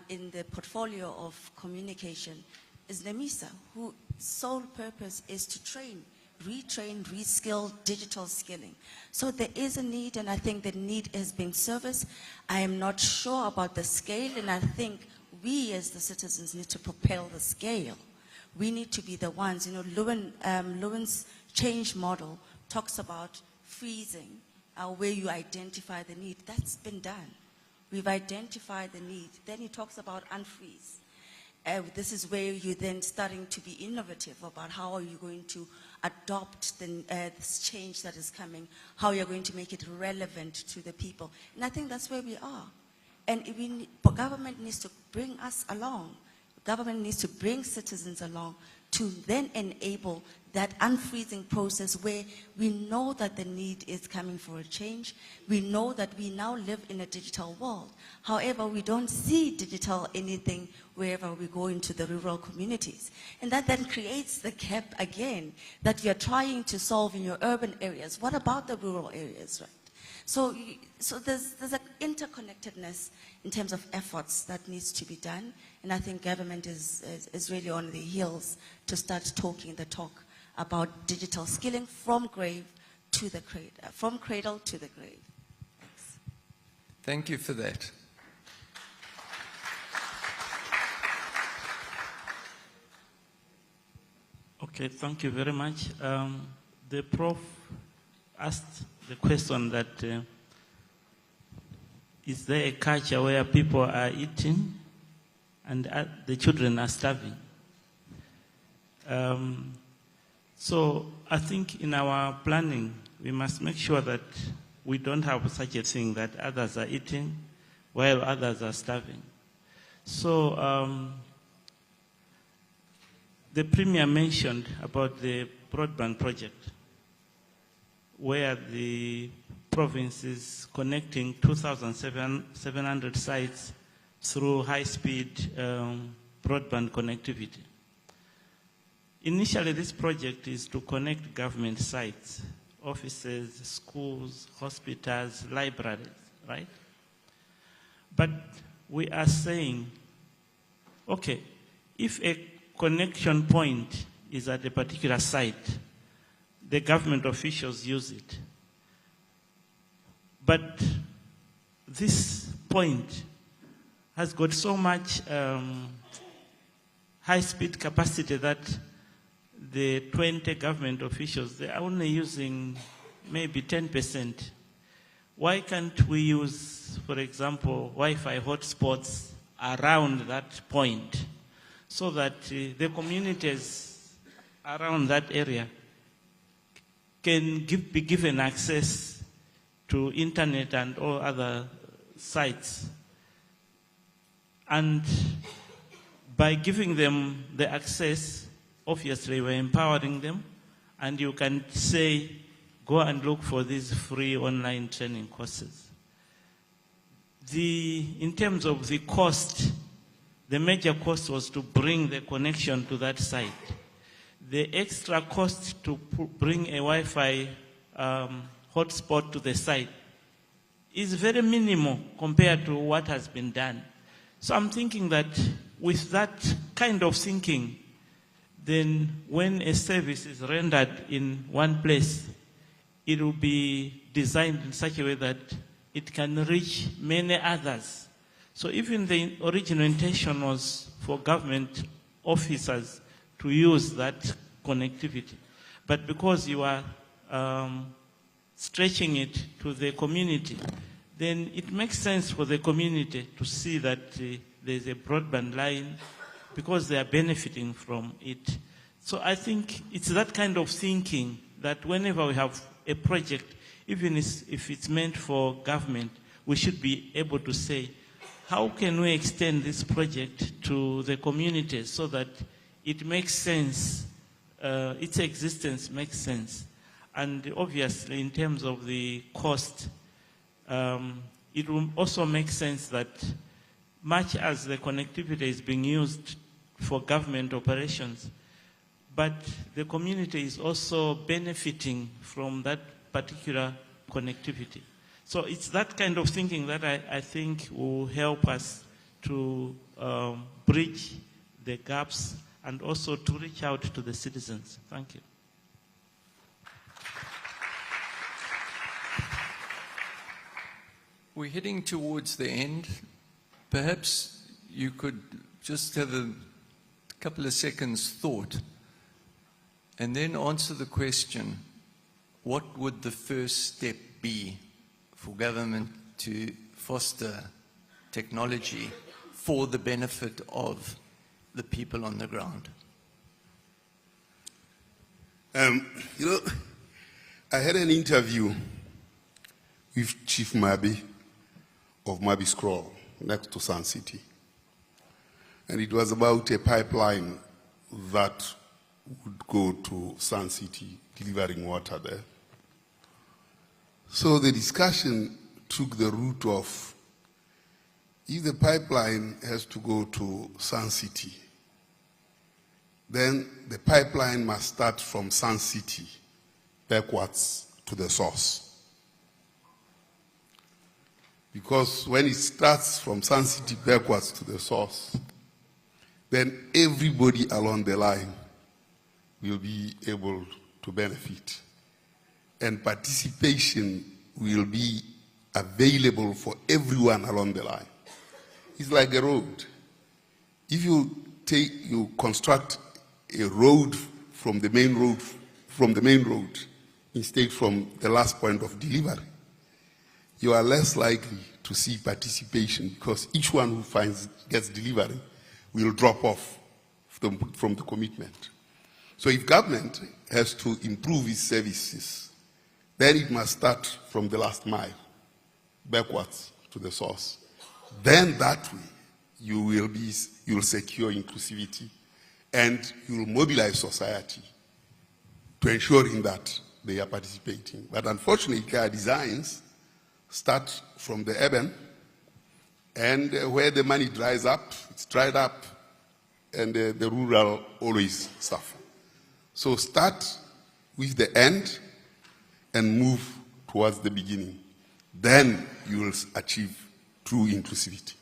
in the portfolio of communication is NEMISA, whose sole purpose is to train, retrain, reskill, digital skilling. So there is a need, and I think the need has been serviced. I am not sure about the scale, and I think we as the citizens need to propel the scale. We need to be the ones, Lewin's change model talks about freezing, where you identify the need. That's been done. We've identified the need. Then he talks about unfreeze. This is where you're then starting to be innovative about how are you going to adopt this change that is coming, how you're going to make it relevant to the people. And I think that's where we are. And government needs to bring us along. Government needs to bring citizens along to then enable that unfreezing process where we know that the need is coming for a change. We know that we now live in a digital world. However, we don't see digital anything wherever we go into the rural communities. And that then creates the gap again that you're trying to solve in your urban areas. What about the rural areas, right? So there's an interconnectedness in terms of efforts that needs to be done. And I think government is really on the heels to start talking the talk about digital skilling from grave to the cradle, from cradle to the grave. Thanks. Thank you for that. Okay, thank you very much. The Prof asked the question that is there a culture where people are eating and the children are starving? So I think in our planning, we must make sure that we don't have such a thing that others are eating while others are starving. So the Premier mentioned about the broadband project, where the province is connecting 2,700 sites through high-speed broadband connectivity. Initially, this project is to connect government sites, offices, schools, hospitals, libraries, right? But we are saying, okay, if a connection point is at a particular site, the government officials use it. But this point has got so much high-speed capacity that the 20 government officials, they are only using maybe 10%. Why can't we use, for example, Wi-Fi hotspots around that point so that the communities around that area can be given access to internet and all other sites? And by giving them the access, obviously, we're empowering them, and you can say, go and look for these free online training courses. In terms of the cost, the major cost was to bring the connection to that site. The extra cost to bring a Wi-Fi hotspot to the site is very minimal compared to what has been done. So I'm thinking that with that kind of thinking, then when a service is rendered in one place, it will be designed in such a way that it can reach many others. So even the original intention was for government officers to use that connectivity. But because you are stretching it to the community, then it makes sense for the community to see that there's a broadband line because they are benefiting from it. So I think it's that kind of thinking that whenever we have a project, even if it's meant for government, we should be able to say, how can we extend this project to the community so that it makes sense, its existence makes sense. And obviously, in terms of the cost, it will also make sense that much as the connectivity is being used for government operations, but the community is also benefiting from that particular connectivity. So it's that kind of thinking that I think will help us to bridge the gaps and also to reach out to the citizens. Thank you. We're heading towards the end. Perhaps you could just have a couple of seconds thought and then answer the question, what would the first step be for government to foster technology for the benefit of the people on the ground? You know, I had an interview with Chief Mabi of Mabi Scroll next to Sun City. And it was about a pipeline that would go to Sun City, delivering water there. So the discussion took the route of, if the pipeline has to go to Sun City, then the pipeline must start from Sun City backwards to the source. Because when it starts from Sun City backwards to the source, then everybody along the line will be able to benefit. And participation will be available for everyone along the line. It's like a road. If you construct a road from the main road, instead from the last point of delivery, you are less likely to see participation because each one who gets delivery will drop off from the commitment. So if government has to improve its services, then it must start from the last mile, backwards to the source. Then that way, you will secure inclusivity and you will mobilize society to ensuring that they are participating. But unfortunately, our designs start from the urban, and where the money dries up, it's dried up, and the rural always suffer. So start with the end and move towards the beginning. Then you will achieve true inclusivity.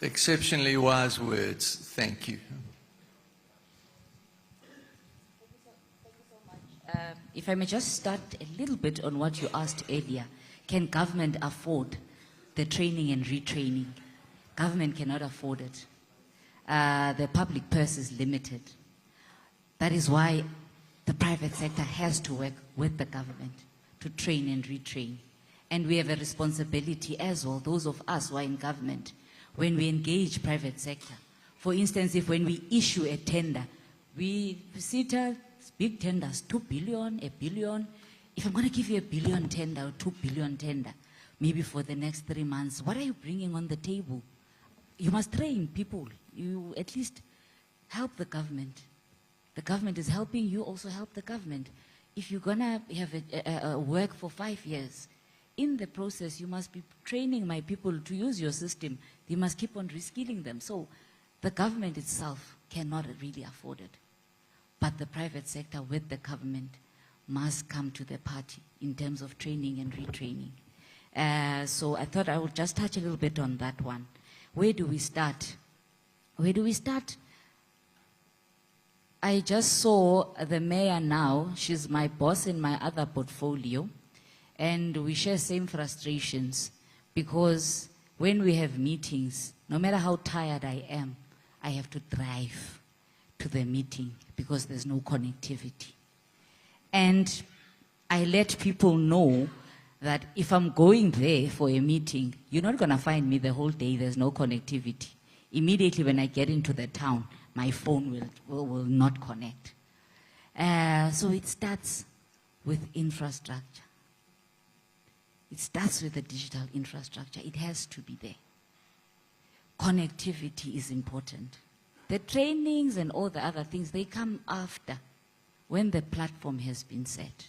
Exceptionally wise words. Thank you. If I may just start a little bit on what you asked earlier. Can government afford the training and retraining? Government cannot afford it. The public purse is limited. That is why the private sector has to work with the government to train and retrain. And we have a responsibility as well, those of us who are in government, when we engage private sector. For instance, if when we issue a tender, we sit at big tenders, 2 billion, 1 billion. If I'm going to give you 1 billion tender or 2 billion tender, maybe for the next 3 months, what are you bringing on the table? You must train people. You at least help the government. The government is helping you, also help the government. If you're going to have a work for 5 years, in the process, you must be training my people to use your system. You must keep on reskilling them. So the government itself cannot really afford it. But the private sector with the government must come to the party in terms of training and retraining. So I thought I would just touch a little bit on that one. Where do we start? Where do we start? I just saw the mayor now. She's my boss in my other portfolio. And we share same frustrations because when we have meetings, no matter how tired I am, I have to drive to the meeting because there's no connectivity. And I let people know that if I'm going there for a meeting, you're not going to find me the whole day. There's no connectivity. Immediately when I get into the town, my phone will not connect. So it starts with infrastructure. It starts with the digital infrastructure. It has to be there. Connectivity is important. The trainings and all the other things, they come after when the platform has been set.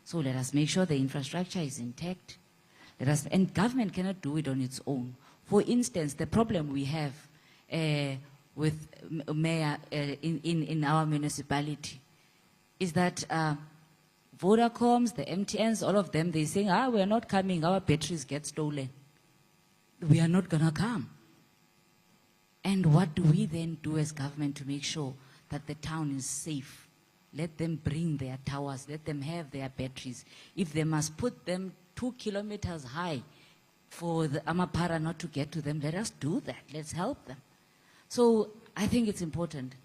So let us make sure the infrastructure is intact. And government cannot do it on its own. For instance, the problem we have with mayor in our municipality is that Vodacoms, the MTNs, all of them, they're saying, we're not coming, our batteries get stolen. We are not going to come. And what do we then do as government to make sure that the town is safe? Let them bring their towers, let them have their batteries. If they must put them 2 kilometers high for the Amapara not to get to them, let us do that. Let's help them. So I think it's important.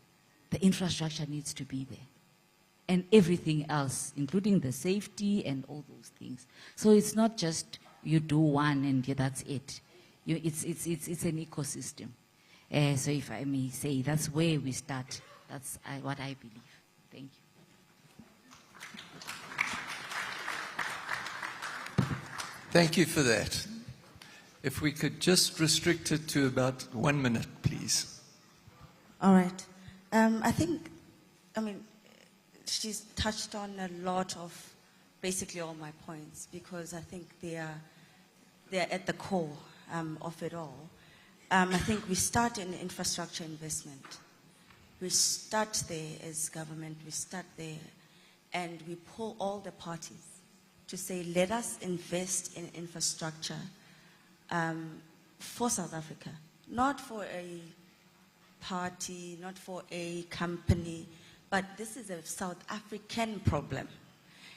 The infrastructure needs to be there. And everything else, including the safety and all those things. So it's not just you do one and that's it. It's an ecosystem. So if I may say, that's where we start. That's what I believe. Thank you. Thank you for that. If we could just restrict it to about 1 minute, please. All right. I mean, she's touched on a lot of basically all my points because I think they are at the core of it all. I think we start in infrastructure investment. We start there as government, we start there, and we pull all the parties to say, let us invest in infrastructure for South Africa, not for a party, not for a company, but this is a South African problem.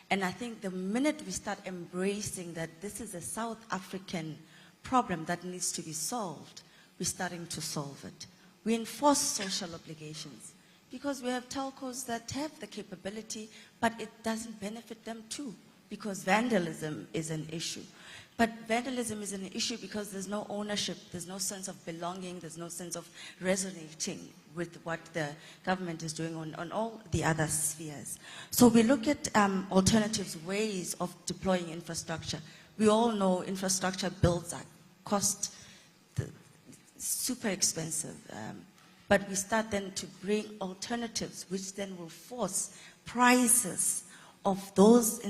And I think the minute we start embracing that this is a South African problem that needs to be solved, we're starting to solve it. We enforce social obligations because we have telcos that have the capability, but it doesn't benefit them too because vandalism is an issue. But vandalism is an issue because there's no ownership, there's no sense of belonging, there's no sense of resonating with what the government is doing on all the other spheres. So we look at alternatives, ways of deploying infrastructure. We all know infrastructure builds cost super expensive, but we start then to bring alternatives which then will force prices of those